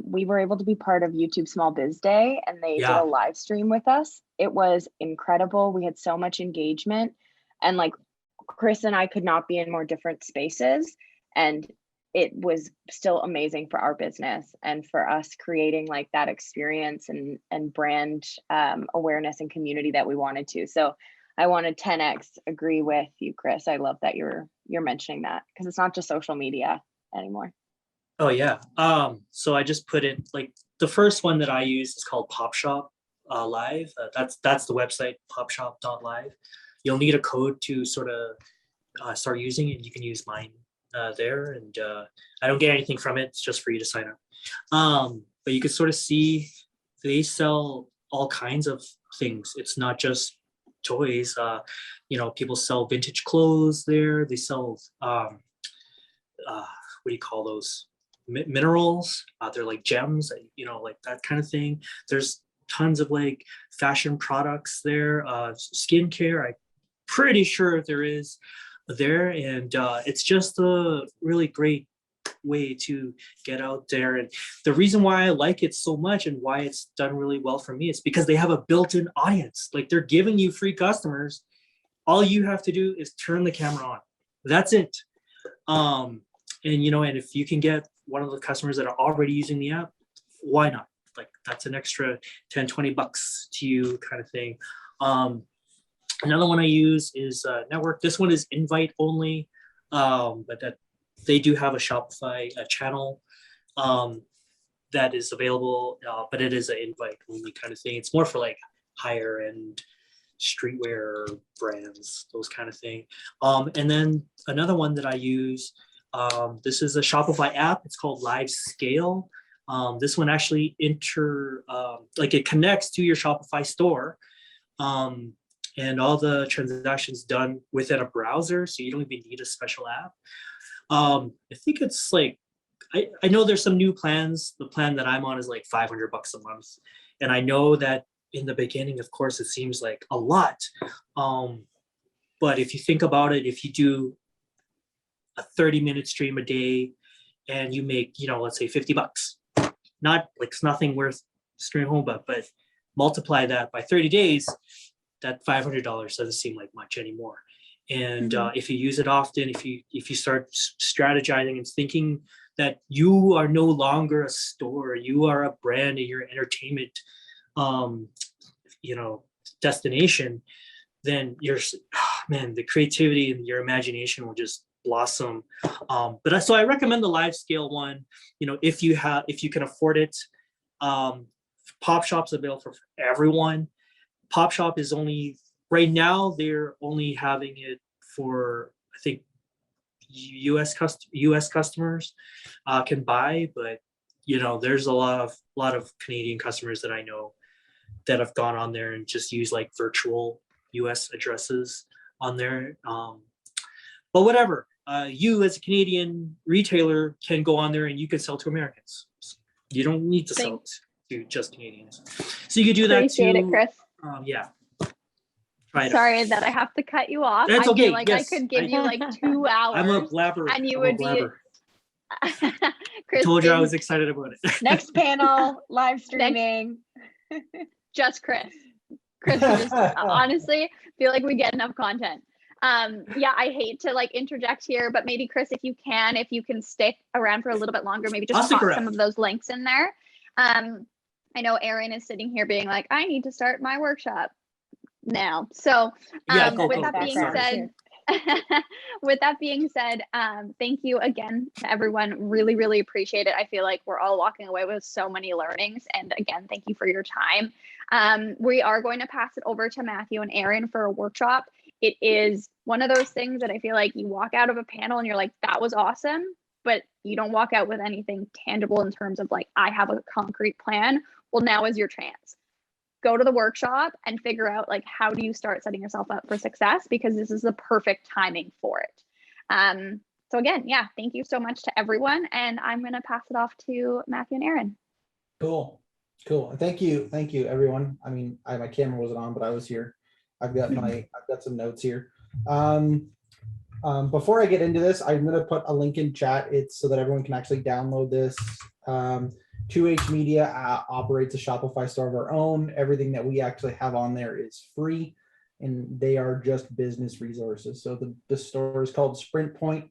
We were able to be part of YouTube Small Biz Day, and they did a live stream with us. It was incredible. We had so much engagement, and like Chris and I could not be in more different spaces, and it was still amazing for our business and for us creating like that experience and brand awareness and community that we wanted to. So I want to 10x agree with you, Chris. I love that you're mentioning that, because it's not just social media anymore. Oh yeah. So I just put in, like, the first one that I use is called PopShop Live. That's the website, popshop.live. You'll need a code to sort of start using it. You can use mine there, and I don't get anything from it. It's just for you to sign up. But you can sort of see they sell all kinds of things. It's not just toys. You know, people sell vintage clothes there. They sell what do you call those? Minerals. They're like gems, you know, like that kind of thing. There's tons of like fashion products there. Skincare, I'm pretty sure there is there, and it's just a really great way to get out there. And the reason why I like it so much and why it's done really well for me is because they have a built-in audience. Like, they're giving you free customers. All you have to do is turn the camera on. That's it. And you know, and if you can get one of the customers that are already using the app, why not? Like, that's an extra 10, 20 bucks to you, kind of thing. Another one I use is Network. This one is invite only, but that they do have a Shopify channel that is available, but it is an invite only kind of thing. It's more for like higher end streetwear brands, those kind of thing. And then another one that I use, this is a Shopify app. It's called Live Scale. This one actually like it connects to your Shopify store. And all the transactions done within a browser, so you don't even need a special app. I think it's like, I know there's some new plans. The plan that I'm on is like $500 a month. And I know that in the beginning, of course, it seems like a lot. But if you think about it, if you do a 30-minute stream a day and you make, you know, let's say $50, not like, it's nothing worth streaming home, but multiply that by 30 days, that $500 doesn't seem like much anymore. And if you use it often, if you start strategizing and thinking that you are no longer a store, you are a brand and your entertainment, you know, destination, then the creativity and your imagination will just blossom. So I recommend the Live Scale one. You know, if you can afford it. PopShop's available for everyone. PopShop is only, right now, they're only having it for, I think, US customers can buy, but you know, there's a lot of Canadian customers that I know that have gone on there and just use like virtual US addresses on there. But whatever, you as a Canadian retailer can go on there and you can sell to Americans. You don't need to sell to just Canadians. So you could do that too. Appreciate it, Chris. Yeah. Sorry that I have to cut you off. That's okay. I feel like I could give you like 2 hours. I'm a blabber. And you would be. I told you I was excited about it. Next panel, live streaming. Just Chris. Chris, we just honestly feel like we get enough content. Yeah, I hate to like interject here, but maybe Chris, if you can stick around for a little bit longer, maybe I'll just stick pop around. some of those links in there. I know Erin is sitting here being like, I need to start my workshop now. So with that being said, with that being said, thank you again to everyone. Really, really appreciate it. I feel like we're all walking away with so many learnings. And again, thank you for your time. We are going to pass it over to Matthew and Erin for a workshop. It is one of those things that I feel like you walk out of a panel and you're like, that was awesome, but you don't walk out with anything tangible in terms of like, I have a concrete plan. Well, now is your chance. Go to the workshop and figure out like, how do you start setting yourself up for success? Because this is the perfect timing for it. So again, yeah, thank you so much to everyone. And I'm going to pass it off to Matthew and Erin. Cool. Thank you, everyone. I mean, my camera wasn't on, but I was here. I've got some notes here. Before I get into this, I'm going to put a link in chat. It's so that everyone can actually download this. 2H Media operates a Shopify store of our own. Everything that we actually have on there is free, and they are just business resources. So the store is called Sprint Point.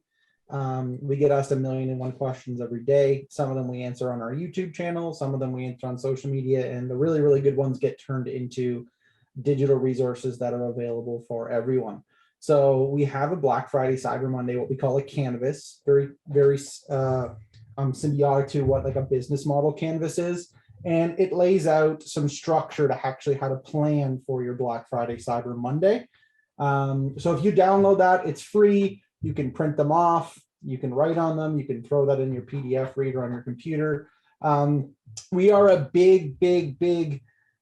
We get asked 1,000,001 questions every day. Some of them we answer on our YouTube channel. Some of them we answer on social media, and the really, really good ones get turned into digital resources that are available for everyone. So we have a Black Friday, Cyber Monday, what we call a canvas, very, very symbiotic to what like a business model canvas is. And it lays out some structure to actually how to plan for your Black Friday, Cyber Monday. So if you download that, it's free. You can print them off. You can write on them. You can throw that in your PDF reader on your computer. We are a big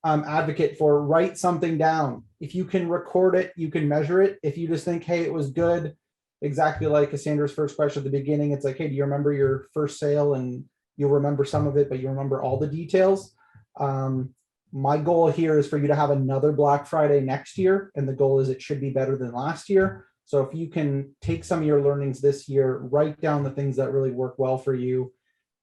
advocate for write something down. If you can record it, you can measure it. If you just think, hey, it was good, exactly like Cassandra's first question at the beginning, it's like, hey, do you remember your first sale? And you'll remember some of it, but you remember all the details. My goal here is for you to have another Black Friday next year. And the goal is it should be better than last year. So if you can take some of your learnings this year, write down the things that really work well for you,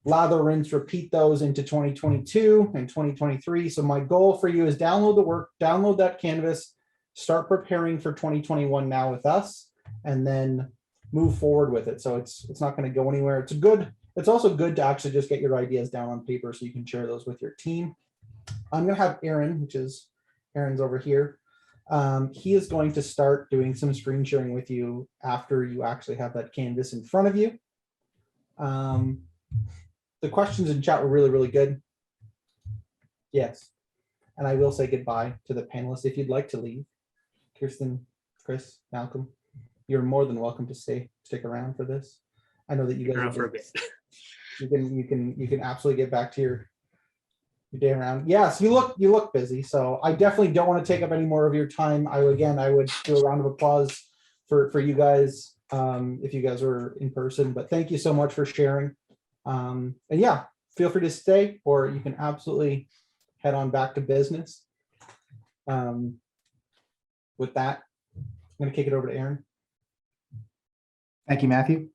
lather, rinse, repeat those into 2022 and 2023. So my goal for you is download the work, download that canvas, start preparing for 2021 now with us, and then move forward with it. So it's not going to go anywhere. It's also good to actually just get your ideas down on paper so you can share those with your team. I'm going to have Erin, Erin's over here. He is going to start doing some screen sharing with you after you actually have that canvas in front of you. The questions in chat were really, really good. Yes. And I will say goodbye to the panelists. If you'd like to leave, Kirsten, Chris, Malcolm, you're more than welcome to stick around for this. I know that you guys for a bit. You can absolutely get back to your day around. Yes, you look busy. So I definitely don't want to take up any more of your time. I would do a round of applause for you guys if you guys were in person. But thank you so much for sharing. And yeah, feel free to stay, or you can absolutely head on back to business. With that, I'm going to kick it over to Erin. Thank you, Matthew.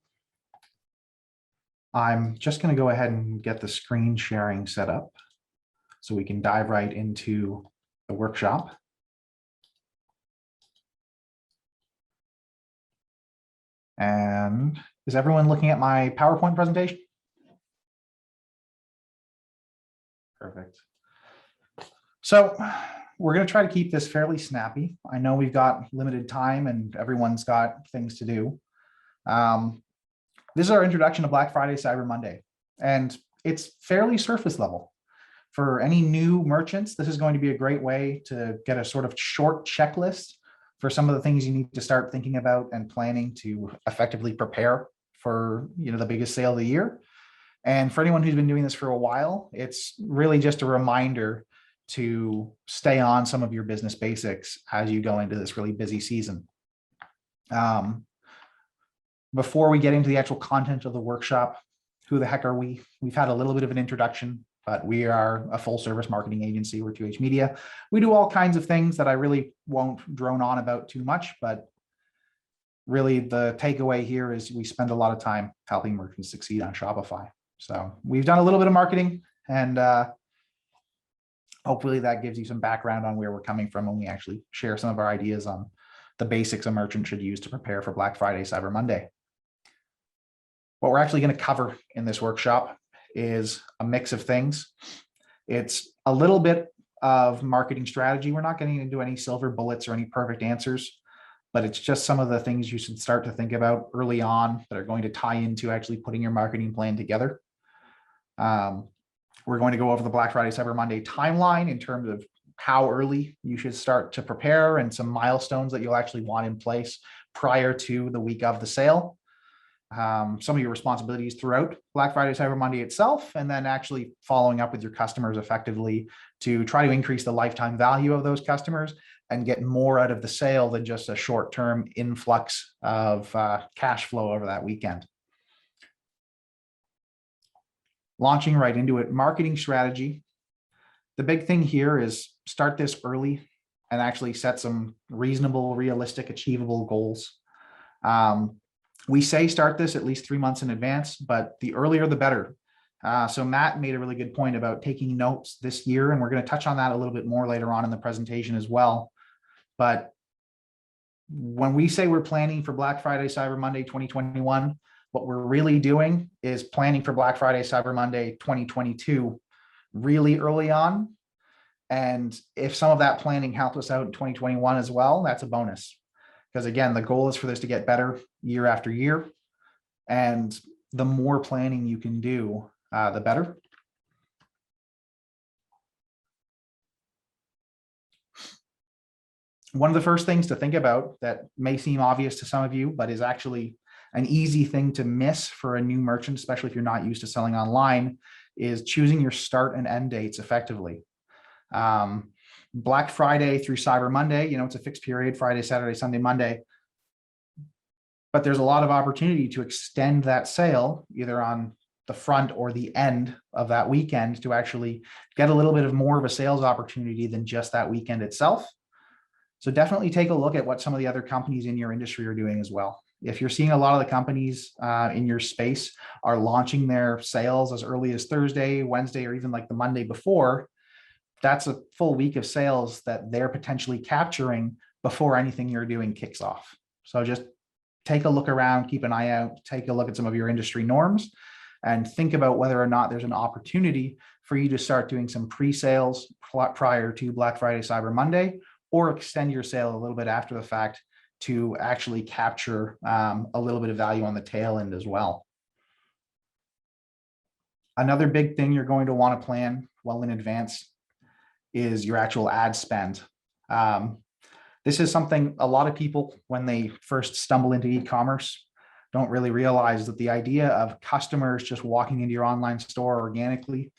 I'm just going to go ahead and get the screen sharing set up so we can dive right into the workshop. And is everyone looking at my PowerPoint presentation? Perfect. So we're going to try to keep this fairly snappy. I know we've got limited time and everyone's got things to do. This is our introduction to Black Friday, Cyber Monday, and it's fairly surface level. For any new merchants, this is going to be a great way to get a sort of short checklist for some of the things you need to start thinking about and planning to effectively prepare for the biggest sale of the year. And for anyone who's been doing this for a while, it's really just a reminder to stay on some of your business basics as you go into this really busy season. Before we get into the actual content of the workshop, who the heck are we? We've had a little bit of an introduction, but we are a full service marketing agency. We're 2H Media. We do all kinds of things that I really won't drone on about too much, but really the takeaway here is we spend a lot of time helping merchants succeed on Shopify. So we've done a little bit of marketing, and hopefully that gives you some background on where we're coming from when we actually share some of our ideas on the basics a merchant should use to prepare for Black Friday, Cyber Monday. What we're actually going to cover in this workshop is a mix of things. It's a little bit of marketing strategy. We're not getting into any silver bullets or any perfect answers, but it's just some of the things you should start to think about early on that are going to tie into actually putting your marketing plan together. We're going to go over the Black Friday, Cyber Monday timeline in terms of how early you should start to prepare and some milestones that you'll actually want in place prior to the week of the sale. Some of your responsibilities throughout Black Friday, Cyber Monday itself, and then actually following up with your customers effectively to try to increase the lifetime value of those customers and get more out of the sale than just a short-term influx of cash flow over that weekend. Launching right into it, marketing strategy. The big thing here is start this early and actually set some reasonable, realistic, achievable goals. We say start this at least 3 months in advance, but the earlier the better. So Matt made a really good point about taking notes this year, and we're going to touch on that a little bit more later on in the presentation as well. But when we say we're planning for Black Friday, Cyber Monday 2021, what we're really doing is planning for Black Friday, Cyber Monday 2022 really early on. And if some of that planning helped us out in 2021 as well, that's a bonus. Because again, the goal is for this to get better year after year. And the more planning you can do, the better. One of the first things to think about that may seem obvious to some of you, but is actually an easy thing to miss for a new merchant, especially if you're not used to selling online, is choosing your start and end dates effectively. Black Friday through Cyber Monday, it's a fixed period, Friday, Saturday, Sunday, Monday. But there's a lot of opportunity to extend that sale either on the front or the end of that weekend to actually get a little bit of more of a sales opportunity than just that weekend itself. So definitely take a look at what some of the other companies in your industry are doing as well. If you're seeing a lot of the companies in your space are launching their sales as early as Thursday, Wednesday, or even like the Monday before, that's a full week of sales that they're potentially capturing before anything you're doing kicks off. So just take a look around, keep an eye out, take a look at some of your industry norms, and think about whether or not there's an opportunity for you to start doing some pre-sales prior to Black Friday, Cyber Monday, or extend your sale a little bit after the fact to actually capture a little bit of value on the tail end as well. Another big thing you're going to want to plan well in advance is your actual ad spend. This is something a lot of people, when they first stumble into e-commerce, don't really realize that the idea of customers just walking into your online store organically,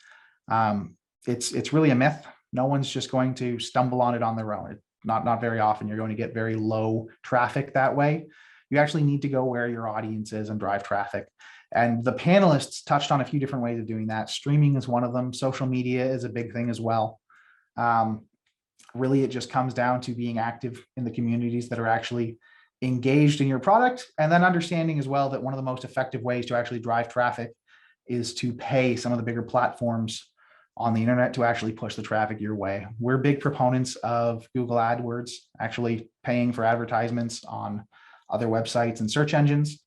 it's really a myth. No one's just going to stumble on it on their own. Not very often. You're going to get very low traffic that way. You actually need to go where your audience is and drive traffic. And the panelists touched on a few different ways of doing that. Streaming is one of them. Social media is a big thing as well. Really, it just comes down to being active in the communities that are actually engaged in your product, and then understanding as well that one of the most effective ways to actually drive traffic is to pay some of the bigger platforms on the internet to actually push the traffic your way. We're big proponents of Google AdWords, actually paying for advertisements on other websites and search engines.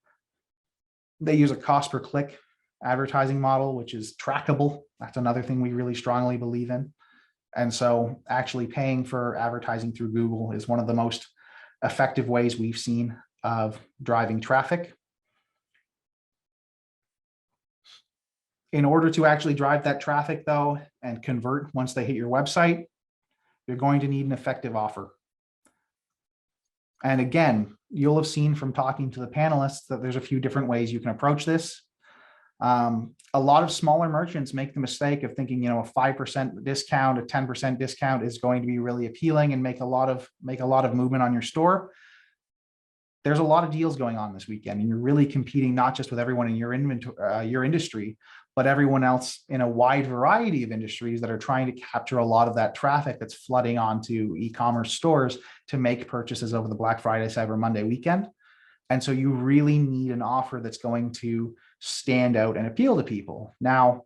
They use a cost per click advertising model, which is trackable. That's another thing we really strongly believe in. And so actually paying for advertising through Google is one of the most effective ways we've seen of driving traffic. In order to actually drive that traffic though, and convert once they hit your website, you're going to need an effective offer. And again, you'll have seen from talking to the panelists that there's a few different ways you can approach this. A lot of smaller merchants make the mistake of thinking, a 5% discount, a 10% discount is going to be really appealing and make a lot of movement on your store. There's a lot of deals going on this weekend, and you're really competing not just with everyone in your inventory, your industry, but everyone else in a wide variety of industries that are trying to capture a lot of that traffic that's flooding onto e-commerce stores to make purchases over the Black Friday, Cyber Monday weekend. And so you really need an offer that's going to stand out and appeal to people. Now,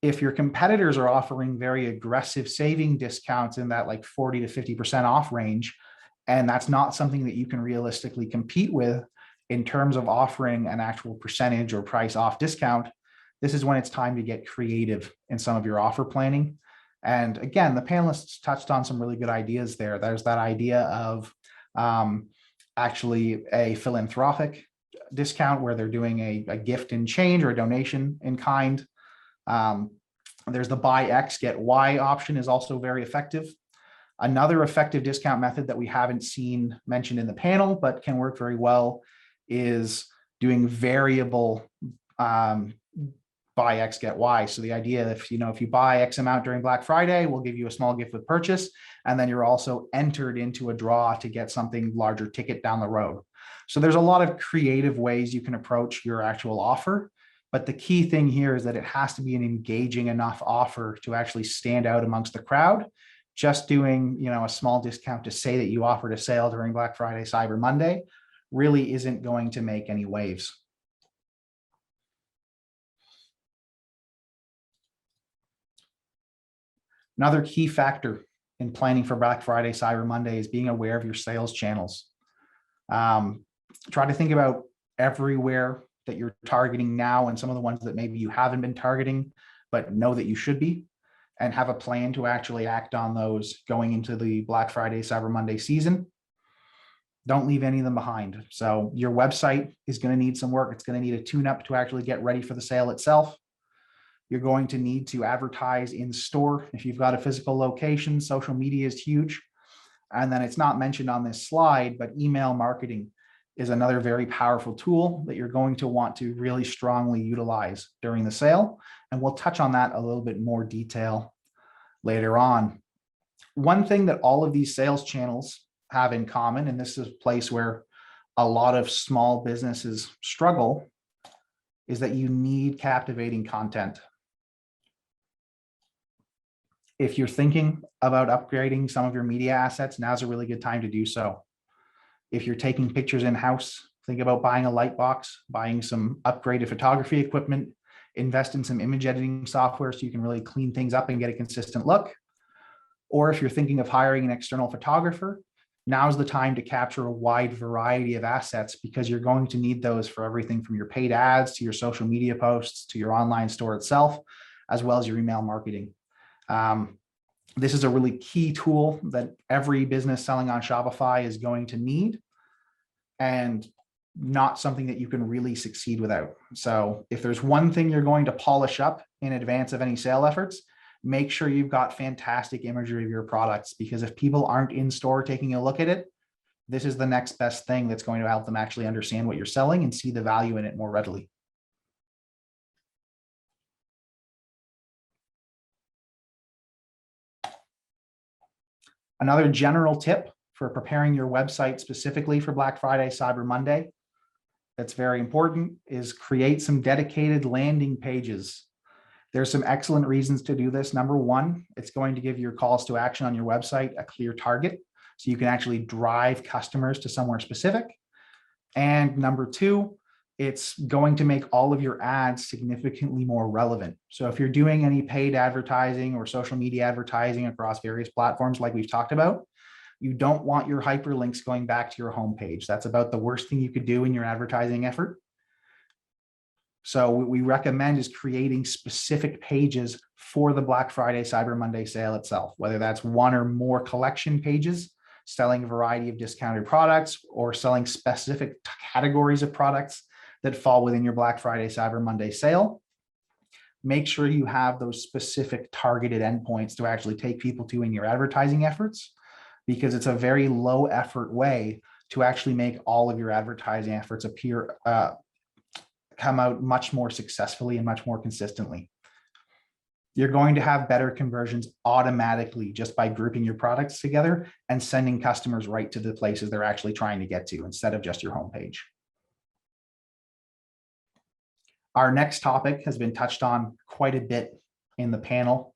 If your competitors are offering very aggressive saving discounts in that like 40 to 50% off range, and that's not something that you can realistically compete with in terms of offering an actual percentage or price off discount, this is when it's time to get creative in some of your offer planning. And again, the panelists touched on some really good ideas there. There's that idea of actually a philanthropic discount where they're doing a gift in change or a donation in kind. There's the buy X, get Y option is also very effective. Another effective discount method that we haven't seen mentioned in the panel, but can work very well, is doing variable buy X, get Y. So the idea, if you buy X amount during Black Friday, we'll give you a small gift with purchase, and then you're also entered into a draw to get something larger ticket down the road. So there's a lot of creative ways you can approach your actual offer. But the key thing here is that it has to be an engaging enough offer to actually stand out amongst the crowd. Just doing, a small discount to say that you offered a sale during Black Friday, Cyber Monday really isn't going to make any waves. Another key factor in planning for Black Friday, Cyber Monday is being aware of your sales channels. Try to think about everywhere that you're targeting now and some of the ones that maybe you haven't been targeting, but know that you should be, and have a plan to actually act on those going into the Black Friday, Cyber Monday season. Don't leave any of them behind. So your website is going to need some work. It's going to need a tune-up to actually get ready for the sale itself. You're going to need to advertise in store. If you've got a physical location, social media is huge. And then it's not mentioned on this slide, but email marketing is another very powerful tool that you're going to want to really strongly utilize during the sale. And we'll touch on that a little bit more detail later on. One thing that all of these sales channels have in common, and this is a place where a lot of small businesses struggle, is that you need captivating content. If you're thinking about upgrading some of your media assets, now's a really good time to do so. If you're taking pictures in-house, think about buying a light box, buying some upgraded photography equipment, invest in some image editing software so you can really clean things up and get a consistent look. Or if you're thinking of hiring an external photographer, now's the time to capture a wide variety of assets, because you're going to need those for everything from your paid ads to your social media posts to your online store itself, as well as your email marketing. This is a really key tool that every business selling on Shopify is going to need, and not something that you can really succeed without. So if there's one thing you're going to polish up in advance of any sale efforts, make sure you've got fantastic imagery of your products, because if people aren't in store taking a look at it, this is the next best thing that's going to help them actually understand what you're selling and see the value in it more readily. Another general tip for preparing your website specifically for Black Friday, Cyber Monday, that's very important, is create some dedicated landing pages. There's some excellent reasons to do this. Number one, it's going to give your calls to action on your website a clear target, so you can actually drive customers to somewhere specific. And number two, it's going to make all of your ads significantly more relevant. So if you're doing any paid advertising or social media advertising across various platforms like we've talked about, you don't want your hyperlinks going back to your homepage. That's about the worst thing you could do in your advertising effort. So what we recommend is creating specific pages for the Black Friday, Cyber Monday sale itself, whether that's one or more collection pages selling a variety of discounted products, or selling specific categories of products that fall within your Black Friday, Cyber Monday sale. Make sure you have those specific targeted endpoints to actually take people to in your advertising efforts, because it's a very low effort way to actually make all of your advertising efforts come out much more successfully and much more consistently. You're going to have better conversions automatically just by grouping your products together and sending customers right to the places they're actually trying to get to, instead of just your homepage. Our next topic has been touched on quite a bit in the panel.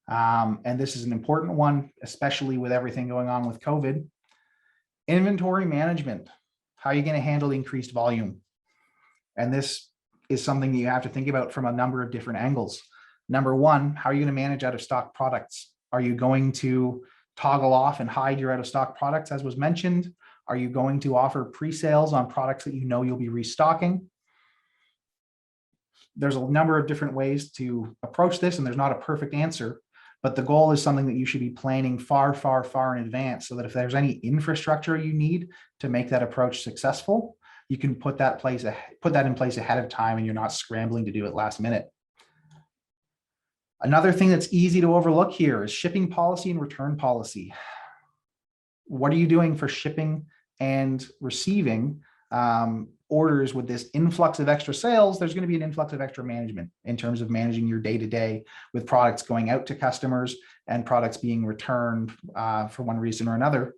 And this is an important one, especially with everything going on with COVID. Inventory management. How are you going to handle increased volume? And this is something that you have to think about from a number of different angles. Number one, how are you going to manage out of stock products? Are you going to toggle off and hide your out of stock products, as was mentioned? Are you going to offer pre-sales on products that you know you'll be restocking? There's a number of different ways to approach this, and there's not a perfect answer, but the goal is something that you should be planning far, far, far in advance, so that if there's any infrastructure you need to make that approach successful, you can put that in place ahead of time, and you're not scrambling to do it last minute. Another thing that's easy to overlook here is shipping policy and return policy. What are you doing for shipping and receiving orders with this influx of extra sales? There's going to be an influx of extra management in terms of managing your day-to-day with products going out to customers and products being returned for one reason or another.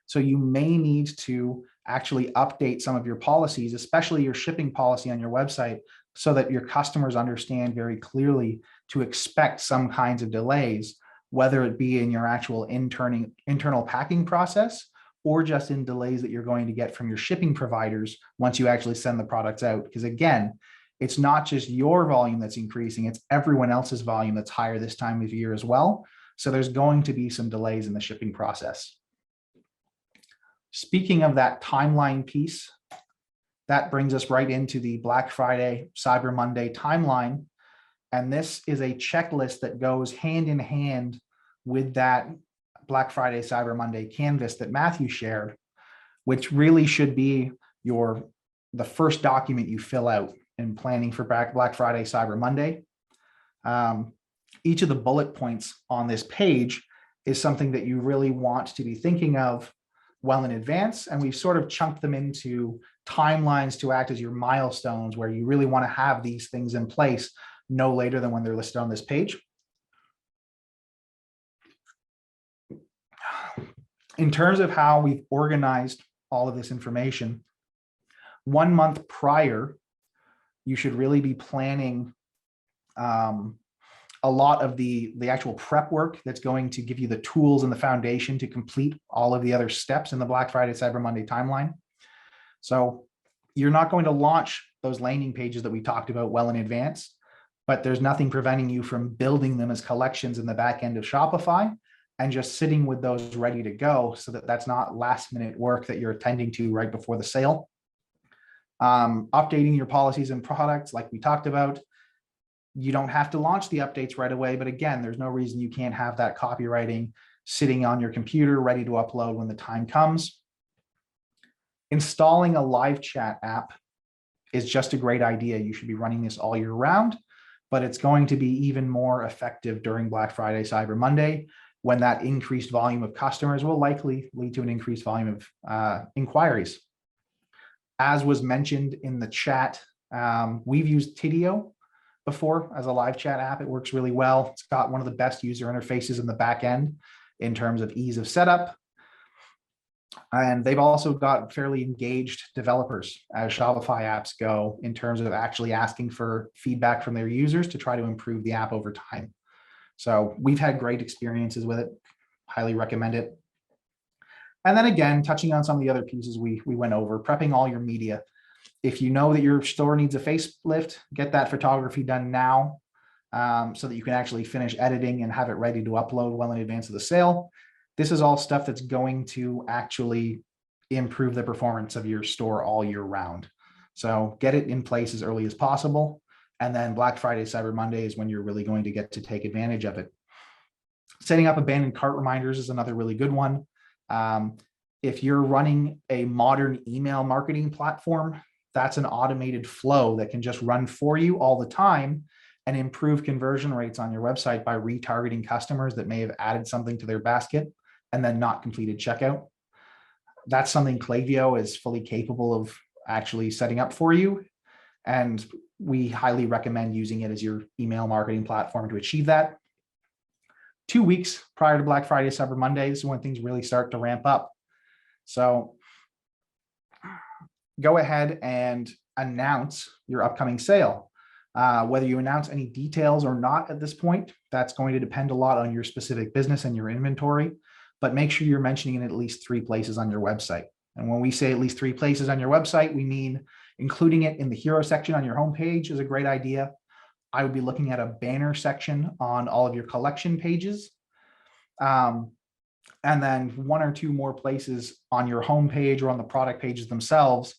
So you may need to actually update some of your policies, especially your shipping policy on your website, so that your customers understand very clearly to expect some kinds of delays, whether it be in your actual internal packing process or just in delays that you're going to get from your shipping providers once you actually send the products out. Because again, it's not just your volume that's increasing, it's everyone else's volume that's higher this time of year as well. So there's going to be some delays in the shipping process. Speaking of that timeline piece, that brings us right into the Black Friday, Cyber Monday timeline. And this is a checklist that goes hand in hand with that Black Friday, Cyber Monday canvas that Matthew shared, which really should be the first document you fill out in planning for Black Friday, Cyber Monday. Each of the bullet points on this page is something that you really want to be thinking of well in advance. And we've sort of chunked them into timelines to act as your milestones, where you really want to have these things in place no later than when they're listed on this page. In terms of how we've organized all of this information, 1 month prior, you should really be planning a lot of the actual prep work that's going to give you the tools and the foundation to complete all of the other steps in the Black Friday, Cyber Monday timeline. So you're not going to launch those landing pages that we talked about well in advance, but there's nothing preventing you from building them as collections in the back end of Shopify and just sitting with those ready to go, so that that's not last minute work that you're attending to right before the sale. Updating your policies and products, like we talked about. You don't have to launch the updates right away, but again, there's no reason you can't have that copywriting sitting on your computer ready to upload when the time comes. Installing a live chat app is just a great idea. You should be running this all year round, but it's going to be even more effective during Black Friday, Cyber Monday, when that increased volume of customers will likely lead to an increased volume of inquiries. As was mentioned in the chat, we've used Tidio before as a live chat app. It works really well. It's got one of the best user interfaces in the back end in terms of ease of setup. And they've also got fairly engaged developers as Shopify apps go, in terms of actually asking for feedback from their users to try to improve the app over time. So we've had great experiences with it. Highly recommend it. And then again, touching on some of the other pieces we went over, prepping all your media. If you know that your store needs a facelift, get that photography done now, so that you can actually finish editing and have it ready to upload well in advance of the sale. This is all stuff that's going to actually improve the performance of your store all year round. So get it in place as early as possible. And then Black Friday, Cyber Monday is when you're really going to get to take advantage of it. Setting up abandoned cart reminders is another really good one. If you're running a modern email marketing platform, that's an automated flow that can just run for you all the time and improve conversion rates on your website by retargeting customers that may have added something to their basket and then not completed checkout. That's something Klaviyo is fully capable of actually setting up for you. And we highly recommend using it as your email marketing platform to achieve that. 2 weeks prior to Black Friday, Cyber Monday, this is when things really start to ramp up. So go ahead and announce your upcoming sale. Whether you announce any details or not at this point, that's going to depend a lot on your specific business and your inventory, but make sure you're mentioning it at least 3 places on your website. And when we say at least 3 places on your website, we mean including it in the hero section on your homepage is a great idea. I would be looking at a banner section on all of your collection pages. And then one or two more places on your homepage or on the product pages themselves.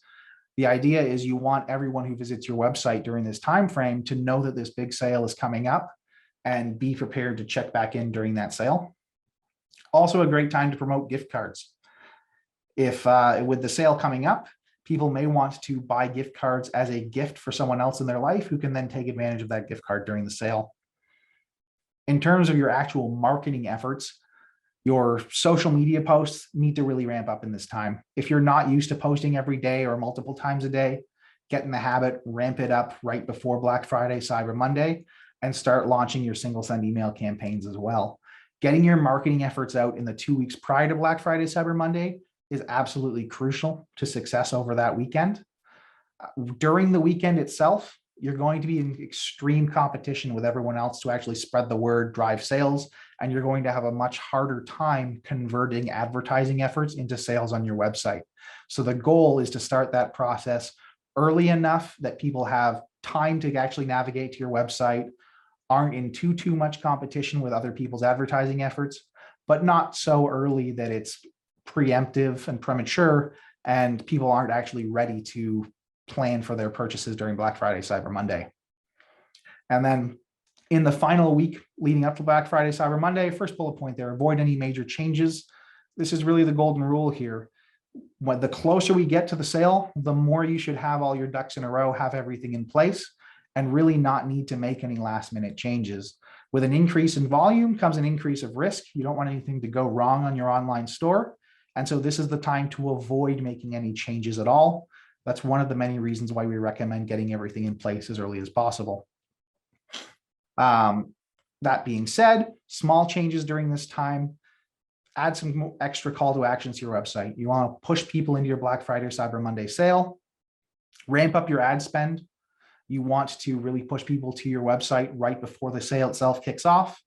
The idea is you want everyone who visits your website during this time frame to know that this big sale is coming up and be prepared to check back in during that sale. Also a great time to promote gift cards. If with the sale coming up, people may want to buy gift cards as a gift for someone else in their life who can then take advantage of that gift card during the sale. In terms of your actual marketing efforts, your social media posts need to really ramp up in this time. If you're not used to posting every day or multiple times a day, get in the habit, ramp it up right before Black Friday, Cyber Monday, and start launching your single send email campaigns as well. Getting your marketing efforts out in the 2 weeks prior to Black Friday, Cyber Monday is absolutely crucial to success over that weekend. During the weekend itself, you're going to be in extreme competition with everyone else to actually spread the word, drive sales, and you're going to have a much harder time converting advertising efforts into sales on your website. So the goal is to start that process early enough that people have time to actually navigate to your website, aren't in too much competition with other people's advertising efforts, but not so early that it's preemptive and premature and people aren't actually ready to plan for their purchases during Black Friday, Cyber Monday. And then in the final week leading up to Black Friday, Cyber Monday, first bullet point there, avoid any major changes. This is really the golden rule here. When the closer we get to the sale, the more you should have all your ducks in a row, have everything in place, and really not need to make any last minute changes. With an increase in volume comes an increase of risk. You don't want anything to go wrong on your online store. And so this is the time to avoid making any changes at all. That's one of the many reasons why we recommend getting everything in place as early as possible. That being said, small changes during this time, add some extra call to actions to your website. You want to push people into your Black Friday, Cyber Monday sale, ramp up your ad spend. You want to really push people to your website right before the sale itself kicks off.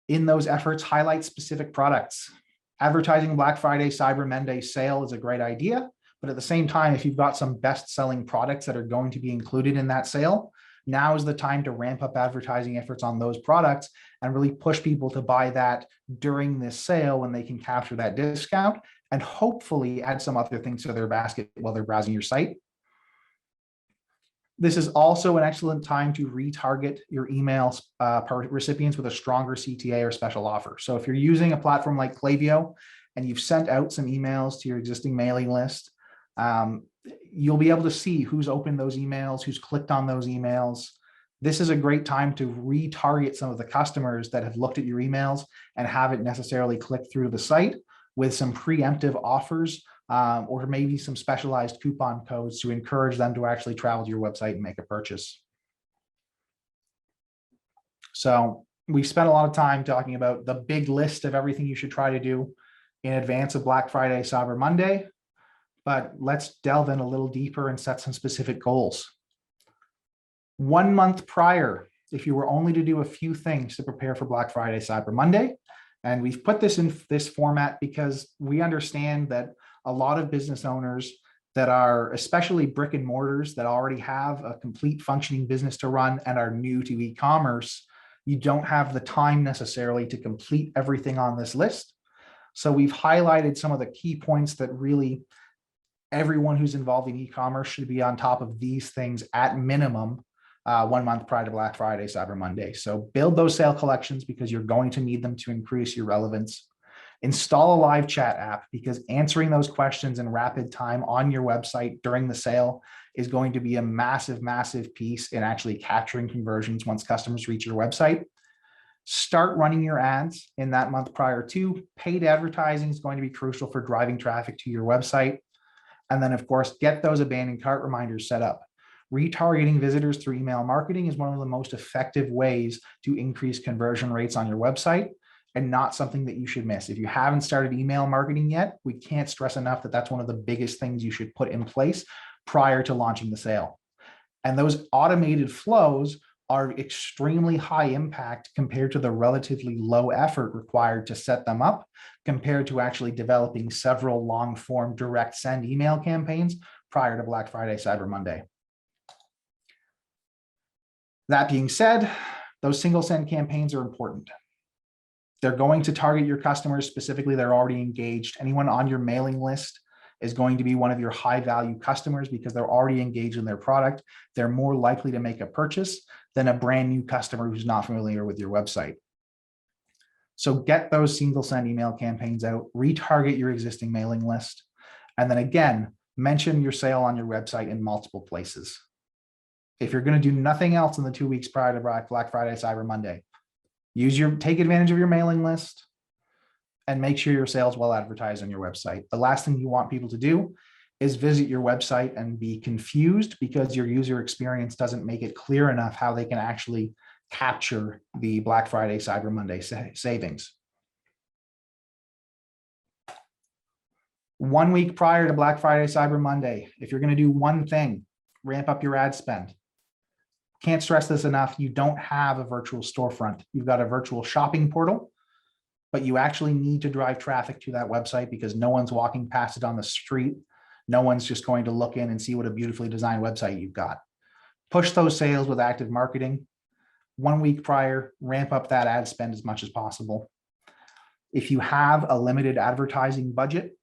In those efforts, highlight specific products. Advertising Black Friday, Cyber Monday sale is a great idea, but at the same time, if you've got some best-selling products that are going to be included in that sale, now is the time to ramp up advertising efforts on those products and really push people to buy that during this sale when they can capture that discount and hopefully add some other things to their basket while they're browsing your site. This is also an excellent time to retarget your email recipients with a stronger CTA or special offer. So if you're using a platform like Klaviyo and you've sent out some emails to your existing mailing list, you'll be able to see who's opened those emails, who's clicked on those emails. This is a great time to retarget some of the customers that have looked at your emails and haven't necessarily clicked through the site with some preemptive offers or maybe some specialized coupon codes to encourage them to actually travel to your website and make a purchase. So we spent a lot of time talking about the big list of everything you should try to do in advance of Black Friday, Cyber Monday, but let's delve in a little deeper and set some specific goals. 1 month prior, if you were only to do a few things to prepare for Black Friday, Cyber Monday, and we've put this in this format because we understand that a lot of business owners that are especially brick and mortars that already have a complete functioning business to run and are new to e-commerce, you don't have the time necessarily to complete everything on this list. So we've highlighted some of the key points that really everyone who's involved in e-commerce should be on top of these things at minimum 1 month prior to Black Friday, Cyber Monday. So build those sale collections because you're going to need them to increase your relevance. Install a live chat app because answering those questions in rapid time on your website during the sale is going to be a massive, massive piece in actually capturing conversions once customers reach your website. Start running your ads in that month prior to. Paid advertising is going to be crucial for driving traffic to your website. And then, of course, get those abandoned cart reminders set up. Retargeting visitors through email marketing is one of the most effective ways to increase conversion rates on your website and not something that you should miss. If you haven't started email marketing yet, we can't stress enough that that's one of the biggest things you should put in place prior to launching the sale. And those automated flows are extremely high impact compared to the relatively low effort required to set them up compared to actually developing several long form direct send email campaigns prior to Black Friday, Cyber Monday. That being said, those single send campaigns are important. They're going to target your customers specifically. They're already engaged. Anyone on your mailing list is going to be one of your high value customers because they're already engaged in their product. They're more likely to make a purchase than a brand new customer who's not familiar with your website. So get those single send email campaigns out, retarget your existing mailing list, and then again, mention your sale on your website in multiple places. If you're going to do nothing else in the 2 weeks prior to Black Friday, Cyber Monday, take advantage of your mailing list and make sure your sales well advertised on your website. The last thing you want people to do is visit your website and be confused because your user experience doesn't make it clear enough how they can actually capture the Black Friday, Cyber Monday savings. 1 week prior to Black Friday, Cyber Monday, if you're going to do one thing, ramp up your ad spend. Can't stress this enough. You don't have a virtual storefront. You've got a virtual shopping portal, but you actually need to drive traffic to that website because no one's walking past it on the street. No one's just going to look in and see what a beautifully designed website you've got. Push those sales with active marketing. 1 week prior, ramp up that ad spend as much as possible. If you have a limited advertising budget,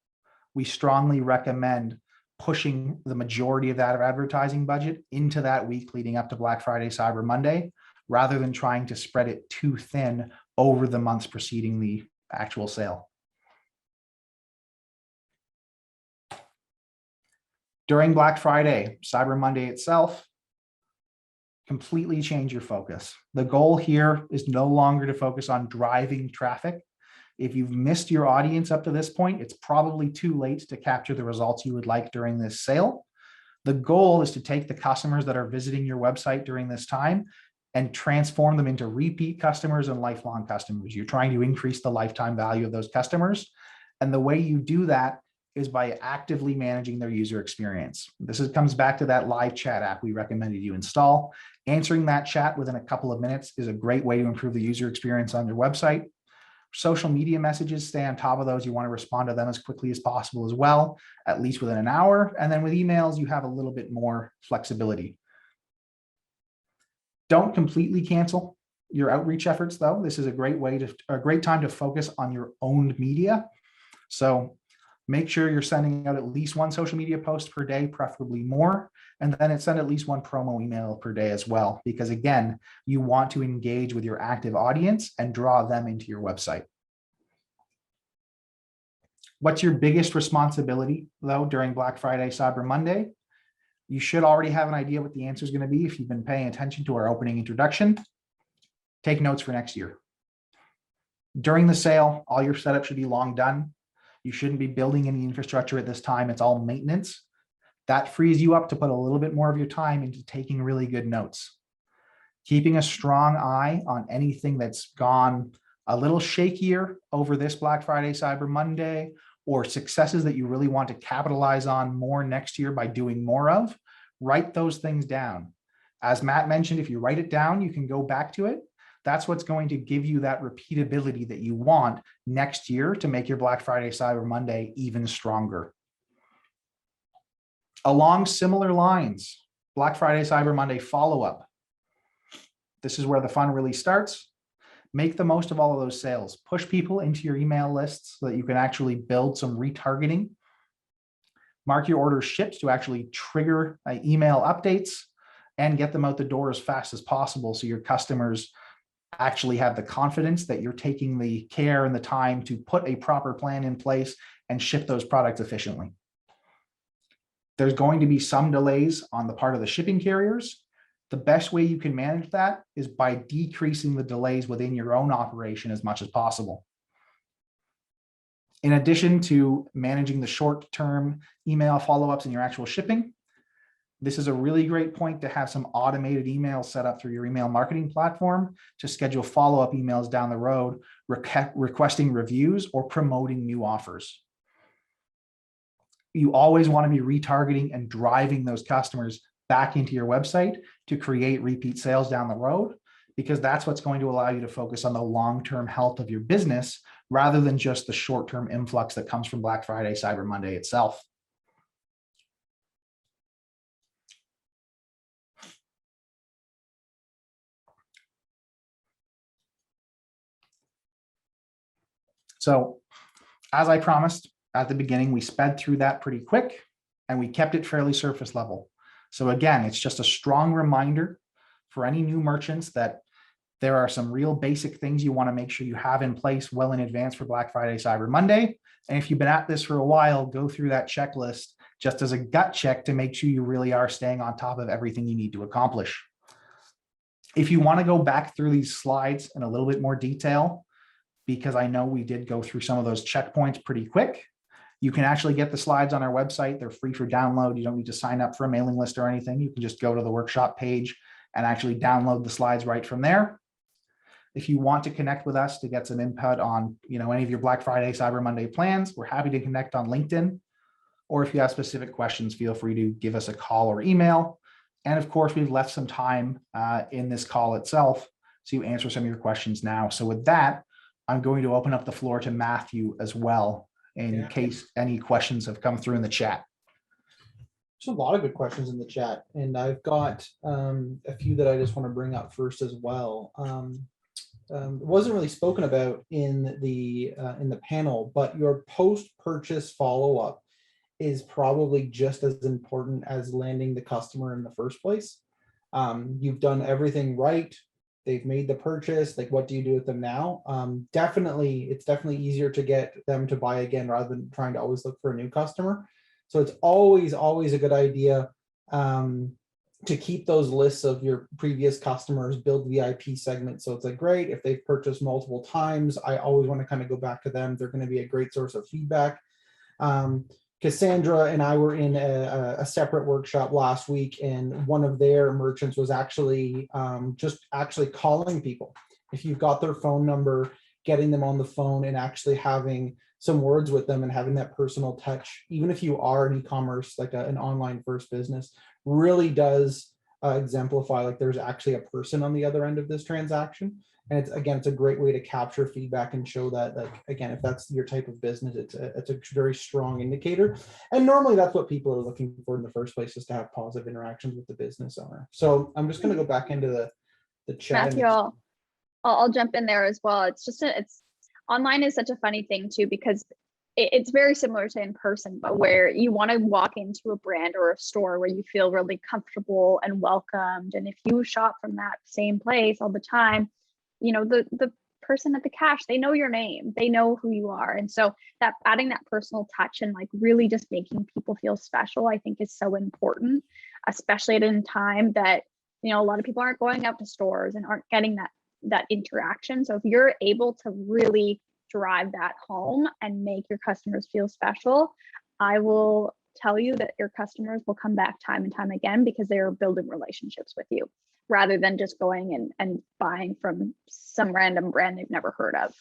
we strongly recommend pushing the majority of that advertising budget into that week leading up to Black Friday, Cyber Monday, rather than trying to spread it too thin over the months preceding the actual sale. During Black Friday, Cyber Monday itself, completely change your focus. The goal here is no longer to focus on driving traffic. If you've missed your audience up to this point, it's probably too late to capture the results you would like during this sale. The goal is to take the customers that are visiting your website during this time and transform them into repeat customers and lifelong customers. You're trying to increase the lifetime value of those customers. And the way you do that is by actively managing their user experience. Comes back to that live chat app we recommended you install. Answering that chat within a couple of minutes is a great way to improve the user experience on your website. Social media messages, stay on top of those. You want to respond to them as quickly as possible as well, at least within an hour. And then with emails, you have a little bit more flexibility. Don't completely cancel your outreach efforts, though. This is a great time to focus on your owned media. So make sure you're sending out at least one social media post per day, preferably more. And then send at least one promo email per day as well, because again, you want to engage with your active audience and draw them into your website. What's your biggest responsibility, though, during Black Friday, Cyber Monday? You should already have an idea what the answer is going to be if you've been paying attention to our opening introduction. Take notes for next year. During the sale, all your setup should be long done. You shouldn't be building any infrastructure at this time. It's all maintenance. That frees you up to put a little bit more of your time into taking really good notes. Keeping a strong eye on anything that's gone a little shakier over this Black Friday, Cyber Monday, or successes that you really want to capitalize on more next year by doing more of, write those things down. As Matt mentioned, if you write it down, you can go back to it. That's what's going to give you that repeatability that you want next year to make your Black Friday, Cyber Monday even stronger. Along similar lines, Black Friday, Cyber Monday follow-up. This is where the fun really starts. Make the most of all of those sales. Push people into your email lists so that you can actually build some retargeting. Mark your orders shipped to actually trigger email updates and get them out the door as fast as possible so your customers actually have the confidence that you're taking the care and the time to put a proper plan in place and ship those products efficiently. There's going to be some delays on the part of the shipping carriers. The best way you can manage that is by decreasing the delays within your own operation as much as possible. In addition to managing the short-term email follow-ups in your actual shipping, this is a really great point to have some automated emails set up through your email marketing platform to schedule follow-up emails down the road, requesting reviews or promoting new offers. You always want to be retargeting and driving those customers back into your website to create repeat sales down the road, because that's what's going to allow you to focus on the long-term health of your business rather than just the short-term influx that comes from Black Friday, Cyber Monday itself. So as I promised at the beginning, we sped through that pretty quick and we kept it fairly surface level. So again, it's just a strong reminder for any new merchants that there are some real basic things you want to make sure you have in place well in advance for Black Friday, Cyber Monday. And if you've been at this for a while, go through that checklist just as a gut check to make sure you really are staying on top of everything you need to accomplish. If you want to go back through these slides in a little bit more detail, because I know we did go through some of those checkpoints pretty quick, you can actually get the slides on our website. They're free for download. You don't need to sign up for a mailing list or anything. You can just go to the workshop page and actually download the slides right from there. If you want to connect with us to get some input on, any of your Black Friday, Cyber Monday plans, we're happy to connect on LinkedIn. Or if you have specific questions, feel free to give us a call or email. And of course, we've left some time in this call itself to answer some of your questions now. So with that, I'm going to open up the floor to Matthew as well, in case any questions have come through in the chat. There's a lot of good questions in the chat, and I've got a few that I just want to bring up first as well. It wasn't really spoken about in the panel, but your post-purchase follow-up is probably just as important as landing the customer in the first place. You've done everything right. They've made the purchase. Like, what do you do with them now? It's definitely easier to get them to buy again rather than trying to always look for a new customer. So it's always a good idea to keep those lists of your previous customers, build VIP segments. So it's like, great, if they've purchased multiple times, I always want to kind of go back to them. They're going to be a great source of feedback. Cassandra and I were in a separate workshop last week, and one of their merchants was actually just calling people. If you've got their phone number, getting them on the phone and actually having some words with them and having that personal touch, even if you are an e-commerce, like an online first business, really does exemplify like there's actually a person on the other end of this transaction. And it's a great way to capture feedback and show that, like, again, if that's your type of business, it's a very strong indicator. And normally that's what people are looking for in the first place, is to have positive interactions with the business owner. So I'm just going to go back into the chat. Matthew, I'll jump in there as well. It's online is such a funny thing too, because it's very similar to in person, but where you want to walk into a brand or a store where you feel really comfortable and welcomed. And if you shop from that same place all the time, the person at the cash, they know your name, they know who you are. And so that adding that personal touch and like really just making people feel special, I think is so important, especially at a time that, a lot of people aren't going out to stores and aren't getting that interaction. So if you're able to really drive that home and make your customers feel special, I will tell you that your customers will come back time and time again because they are building relationships with you, rather than just going and buying from some random brand they've never heard of.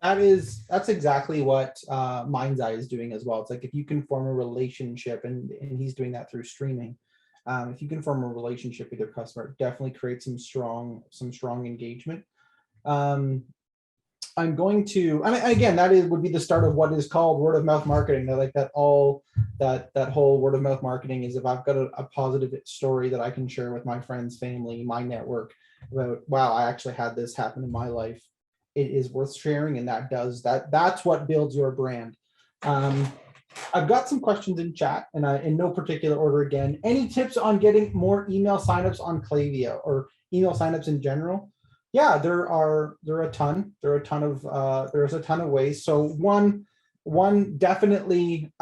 That's exactly what Mind's Eye is doing as well. It's like, if you can form a relationship, and he's doing that through streaming. If you can form a relationship with your customer, it definitely creates some strong engagement. I'm going to, again, would be the start of what is called word of mouth marketing. They're like that whole word of mouth marketing is, if I've got a positive story that I can share with my friends, family, my network about, wow, I actually had this happen in my life, it is worth sharing. And that's what builds your brand. I've got some questions in chat, and in no particular order again. Any tips on getting more email signups on Klaviyo, or email signups in general? Yeah, there are a ton. There's a ton of ways. So one definitely,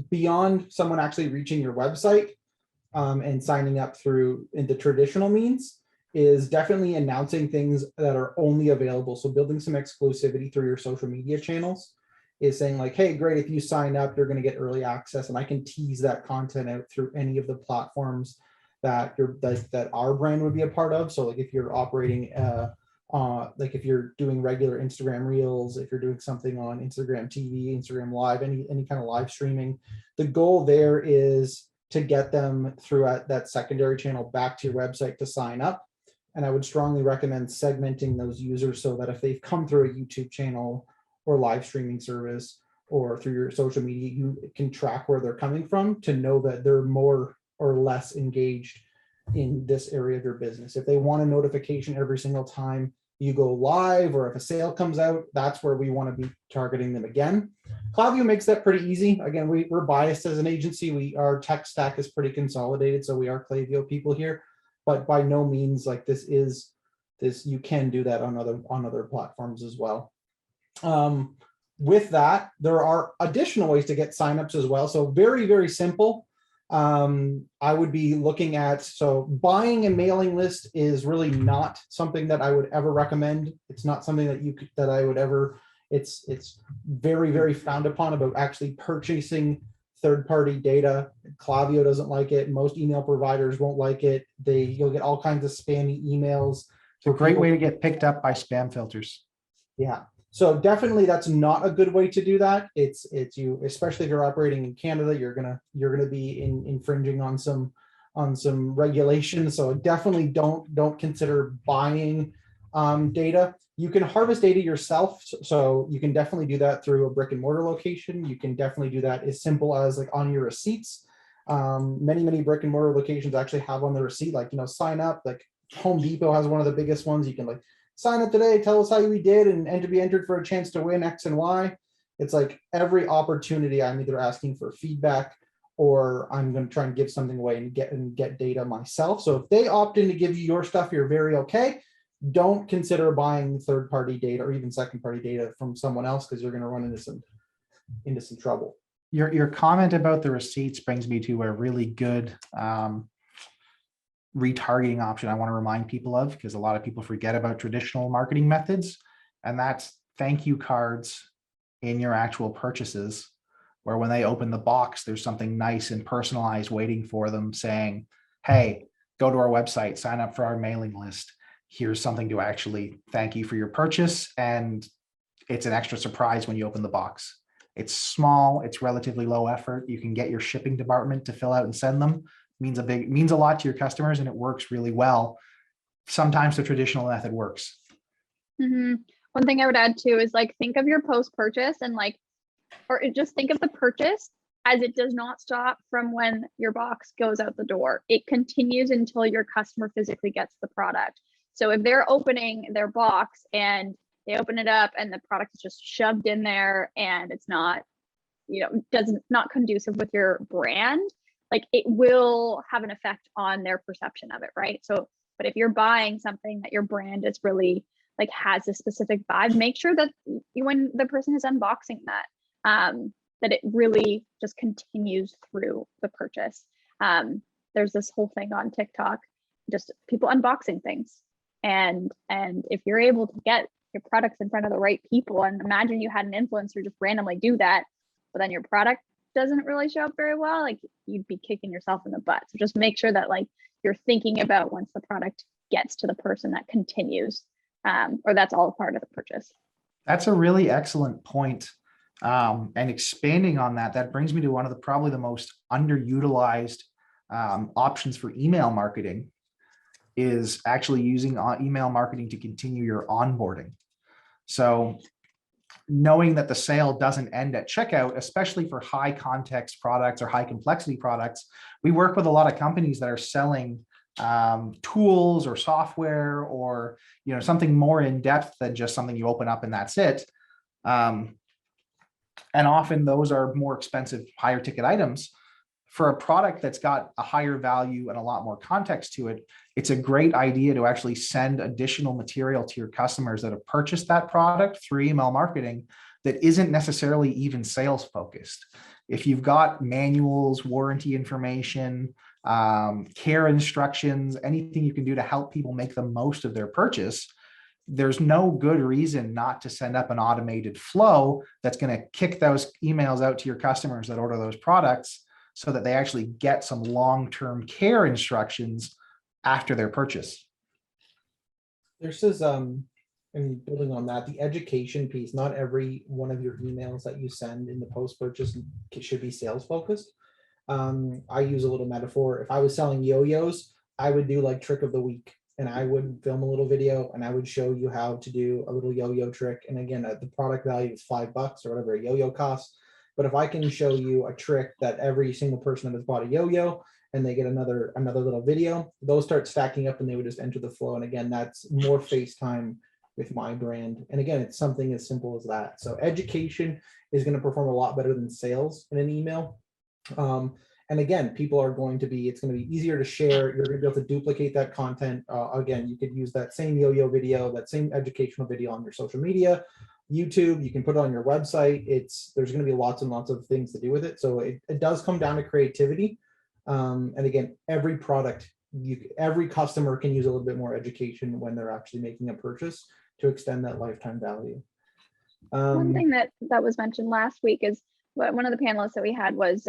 beyond someone actually reaching your website and signing up in the traditional means, is definitely announcing things that are only available. So building some exclusivity through your social media channels is saying like, hey, great, if you sign up, you're going to get early access, and I can tease that content out through any of the platforms that our brand would be a part of. So like, if you're operating like if you're doing regular Instagram Reels, if you're doing something on Instagram TV, Instagram Live, any kind of live streaming, the goal there is to get them through that secondary channel back to your website to sign up. And I would strongly recommend segmenting those users so that if they've come through a YouTube channel or live streaming service or through your social media, you can track where they're coming from to know that they're more or less engaged in this area of your business. If they want a notification every single time you go live or if a sale comes out, that's where we want to be targeting them again. Klaviyo makes that pretty easy. Again, we're biased as an agency. Our tech stack is pretty consolidated, so we are Klaviyo people here, but by no means like this, you can do that on other platforms as well. With that, there are additional ways to get signups as well. So very, very simple. I would be looking at, so buying a mailing list is really not something that I would ever recommend. It's not something that I would ever, it's very, very frowned upon about actually purchasing third-party data. Klaviyo doesn't like it. Most email providers won't like it. You'll get all kinds of spammy emails. It's a great way to get picked up by spam filters. Yeah. So definitely that's not a good way to do that. It's you, especially if you're operating in Canada, you're gonna be infringing on some regulations. So definitely don't consider buying data. You can harvest data yourself. So you can definitely do that through a brick and mortar location. You can definitely do that as simple as like on your receipts. Many brick and mortar locations actually have on the receipt, like, sign up, like Home Depot has one of the biggest ones. You can like sign up today, tell us how we did, and to be entered for a chance to win X and Y. It's like every opportunity I'm either asking for feedback or I'm going to try and give something away and get data myself. So if they opt in to give you your stuff, you're very okay. Don't consider buying third-party data or even second-party data from someone else, because you're going to run into some trouble. Your comment about the receipts brings me to a really good retargeting option I want to remind people of, because a lot of people forget about traditional marketing methods, and that's thank you cards in your actual purchases, where when they open the box, there's something nice and personalized waiting for them saying, hey, go to our website, sign up for our mailing list. Here's something to actually thank you for your purchase. And it's an extra surprise when you open the box. It's small, it's relatively low effort. You can get your shipping department to fill out and send them. Means a lot to your customers, and it works really well. Sometimes the traditional method works. Mm-hmm. One thing I would add too is like, think of your post-purchase and or just think of the purchase as it does not stop from when your box goes out the door. It continues until your customer physically gets the product. So if they're opening their box and they open it up and the product is just shoved in there and it's not, not conducive with your brand, like it will have an effect on their perception of it, right? So, but if you're buying something that your brand is really like has a specific vibe, make sure that when the person is unboxing that, that it really just continues through the purchase. There's this whole thing on TikTok, just people unboxing things. And if you're able to get your products in front of the right people, and imagine you had an influencer just randomly do that, but then your product doesn't really show up very well, like you'd be kicking yourself in the butt. So just make sure that like you're thinking about once the product gets to the person that continues, or that's all part of the purchase. That's a really excellent point. And expanding on that, that brings me to one of probably the most underutilized options for email marketing is actually using email marketing to continue your onboarding. So knowing that the sale doesn't end at checkout, especially for high context products or high complexity products, we work with a lot of companies that are selling tools or software or something more in depth than just something you open up and that's it. And often those are more expensive, higher ticket items. For a product that's got a higher value and a lot more context to it, it's a great idea to actually send additional material to your customers that have purchased that product through email marketing that isn't necessarily even sales focused. If you've got manuals, warranty information, care instructions, anything you can do to help people make the most of their purchase, there's no good reason not to send up an automated flow that's going to kick those emails out to your customers that order those products so that they actually get some long-term care instructions after their purchase. There's this, and building on that, the education piece, not every one of your emails that you send in the post-purchase should be sales focused. I use a little metaphor. If I was selling yo-yos, I would do like trick of the week, and I would film a little video and I would show you how to do a little yo-yo trick. And again, the product value is $5 or whatever a yo-yo costs. But if I can show you a trick that every single person that has bought a yo-yo and they get another little video, those start stacking up and they would just enter the flow. And again, that's more face time with my brand. And again, it's something as simple as that. So education is going to perform a lot better than sales in an email. And again, people are going to be, it's going to be easier to share. You're going to be able to duplicate that content. Again, you could use that same yo-yo video, that same educational video on your social media, YouTube, you can put it on your website. There's going to be lots and lots of things to do with it. So it does come down to creativity. And again, every product, every customer can use a little bit more education when they're actually making a purchase to extend that lifetime value. One thing that was mentioned last week is one of the panelists that we had was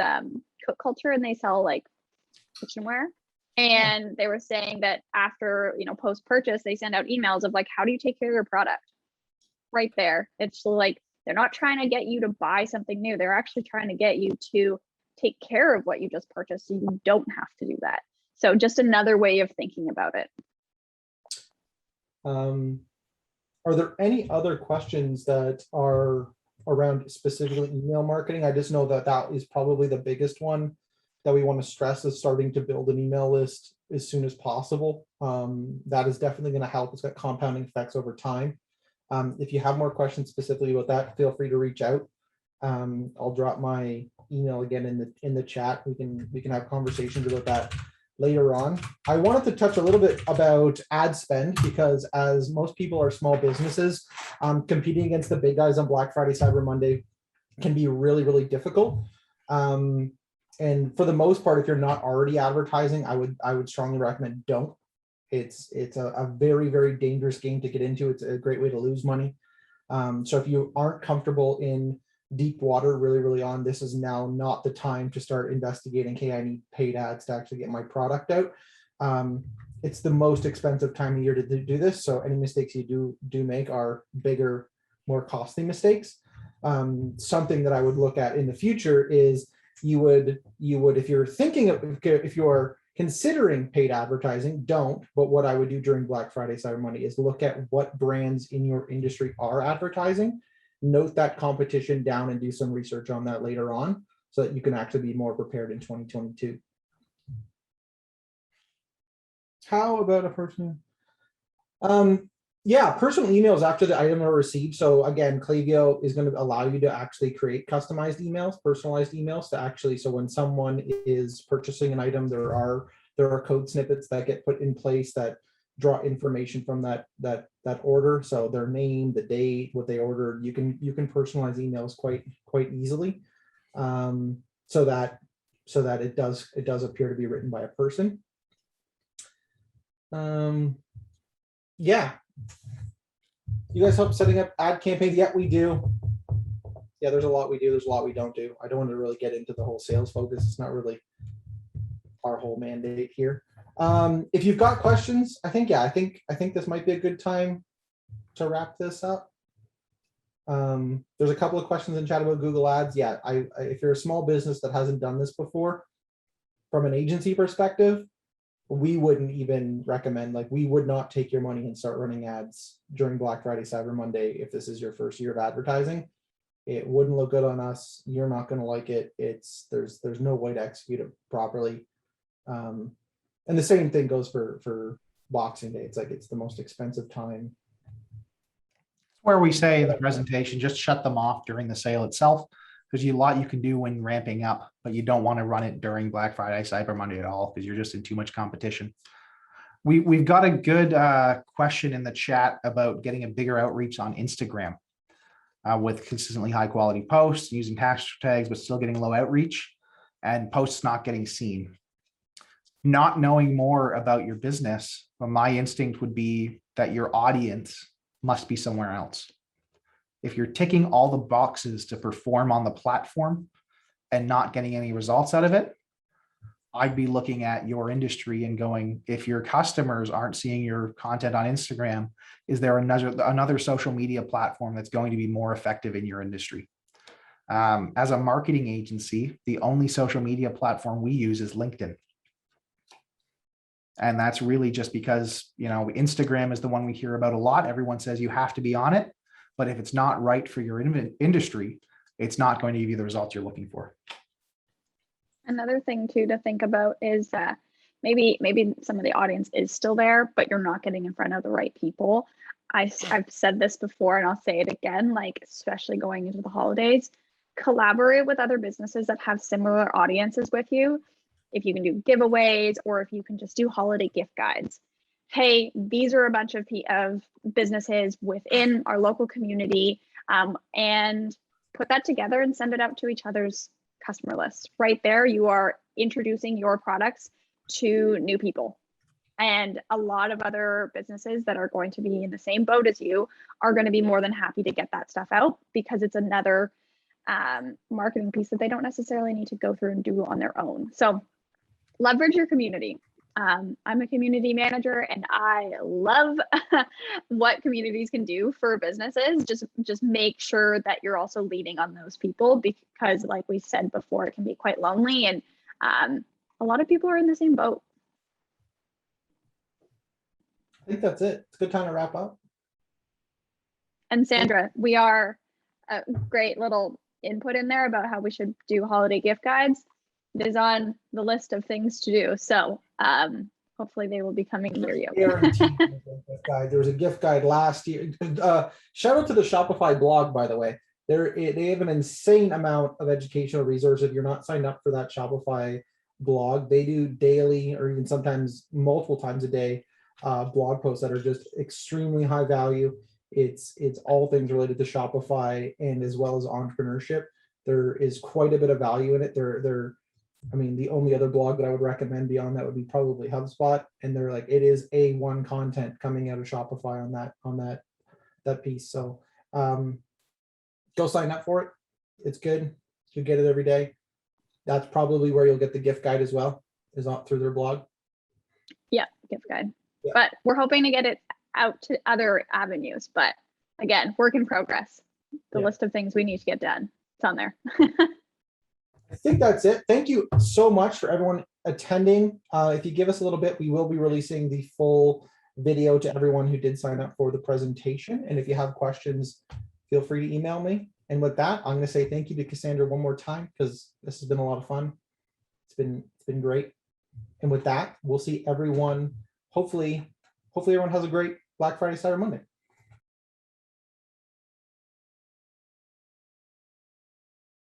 cook culture, and they sell like kitchenware. And they were saying that after, post purchase, they send out emails of like, how do you take care of your product? Right there. It's like, they're not trying to get you to buy something new. They're actually trying to get you to take care of what you just purchased, so you don't have to do that. So just another way of thinking about it. Are there any other questions that are around specifically email marketing? I just know that is probably the biggest one that we want to stress, is starting to build an email list as soon as possible. That is definitely going to help. It's got compounding effects over time. If you have more questions specifically about that, feel free to reach out. I'll drop my email again in the chat. We can have conversations about that later on. I wanted to touch a little bit about ad spend, because as most people are small businesses, competing against the big guys on Black Friday, Cyber Monday can be really, really difficult. And for the most part, if you're not already advertising, I would strongly recommend don't. It's a very, very dangerous game to get into. It's a great way to lose money. So if you aren't comfortable in deep water really, really on, this is now not the time to start investigating, hey, I need paid ads to actually get my product out. It's the most expensive time of year to do this. So any mistakes you do make are bigger, more costly mistakes. Something that I would look at in the future is you would, if you're considering paid advertising, don't. But what I would do during Black Friday, Cyber Monday is look at what brands in your industry are advertising, note that competition down, and do some research on that later on so that you can actually be more prepared in 2022. How about a person? Yeah, personal emails after the item are received. So again, Klaviyo is going to allow you to actually create customized emails, personalized emails to actually, so when someone is purchasing an item, there are code snippets that get put in place that draw information from that order. So their name, the date, what they ordered. You can personalize emails quite easily, so that it does appear to be written by a person. Yeah. You guys help setting up ad campaigns? Yeah, we do. Yeah, there's a lot we do. There's a lot we don't do. I don't want to really get into the whole sales focus. It's not really our whole mandate here. If you've got questions, I think this might be a good time to wrap this up. There's a couple of questions in chat about Google Ads. Yeah, if you're a small business that hasn't done this before, from an agency perspective, we wouldn't even recommend, we would not take your money and start running ads during Black Friday, Cyber Monday if this is your first year of advertising. It wouldn't look good on us. You're not going to like it. There's no way to execute it properly. And the same thing goes for Boxing Day. It's the most expensive time. Where we say in the presentation, just shut them off during the sale itself. There's a lot you can do when ramping up, but you don't want to run it during Black Friday, Cyber Monday at all, because you're just in too much competition. We've got a good question in the chat about getting a bigger outreach on Instagram with consistently high quality posts, using hashtags, but still getting low outreach and posts not getting seen. Not knowing more about your business, but my instinct would be that your audience must be somewhere else. If you're ticking all the boxes to perform on the platform and not getting any results out of it, I'd be looking at your industry and going, if your customers aren't seeing your content on Instagram, is there another social media platform that's going to be more effective in your industry? As a marketing agency, the only social media platform we use is LinkedIn. And that's really just because, Instagram is the one we hear about a lot. Everyone says you have to be on it. But if it's not right for your industry, it's not going to give you the results you're looking for. Another thing too to think about is maybe some of the audience is still there, but you're not getting in front of the right people. I've said this before and I'll say it again, like especially going into the holidays, collaborate with other businesses that have similar audiences with you. If you can do giveaways or if you can just do holiday gift guides. Hey, these are a bunch of businesses within our local community, and put that together and send it out to each other's customer list. Right there, you are introducing your products to new people. And a lot of other businesses that are going to be in the same boat as you are going to be more than happy to get that stuff out because it's another marketing piece that they don't necessarily need to go through and do on their own. So leverage your community. I'm a community manager and I love what communities can do for businesses. Just make sure that you're also leaning on those people because like we said before, it can be quite lonely and a lot of people are in the same boat. I think that's it. It's a good time to wrap up. And Sandra, we are a great little input in there about how we should do holiday gift guides. It is on the list of things to do. So hopefully they will be coming near you. Guaranteed gift guide. There was a gift guide last year. Shout out to the Shopify blog, by the way. They have an insane amount of educational resources. If you're not signed up for that Shopify blog, they do daily or even sometimes multiple times a day blog posts that are just extremely high value. It's all things related to Shopify and as well as entrepreneurship. There is quite a bit of value in it. I mean, the only other blog that I would recommend beyond that would be probably HubSpot, and they're like, it is A1 content coming out of Shopify on that piece. So go sign up for it. It's good. You get it every day. That's probably where you'll get the gift guide as well, is on through their blog. Yeah, gift guide. Yeah. But we're hoping to get it out to other avenues. But again, work in progress. The list of things we need to get done. It's on there. I think that's it. Thank you so much for everyone attending. If you give us a little bit, we will be releasing the full video to everyone who did sign up for the presentation. And if you have questions, feel free to email me. And with that, I'm going to say thank you to Cassandra one more time because this has been a lot of fun. It's been great. And with that, we'll see everyone. Hopefully everyone has a great Black Friday, Cyber Monday.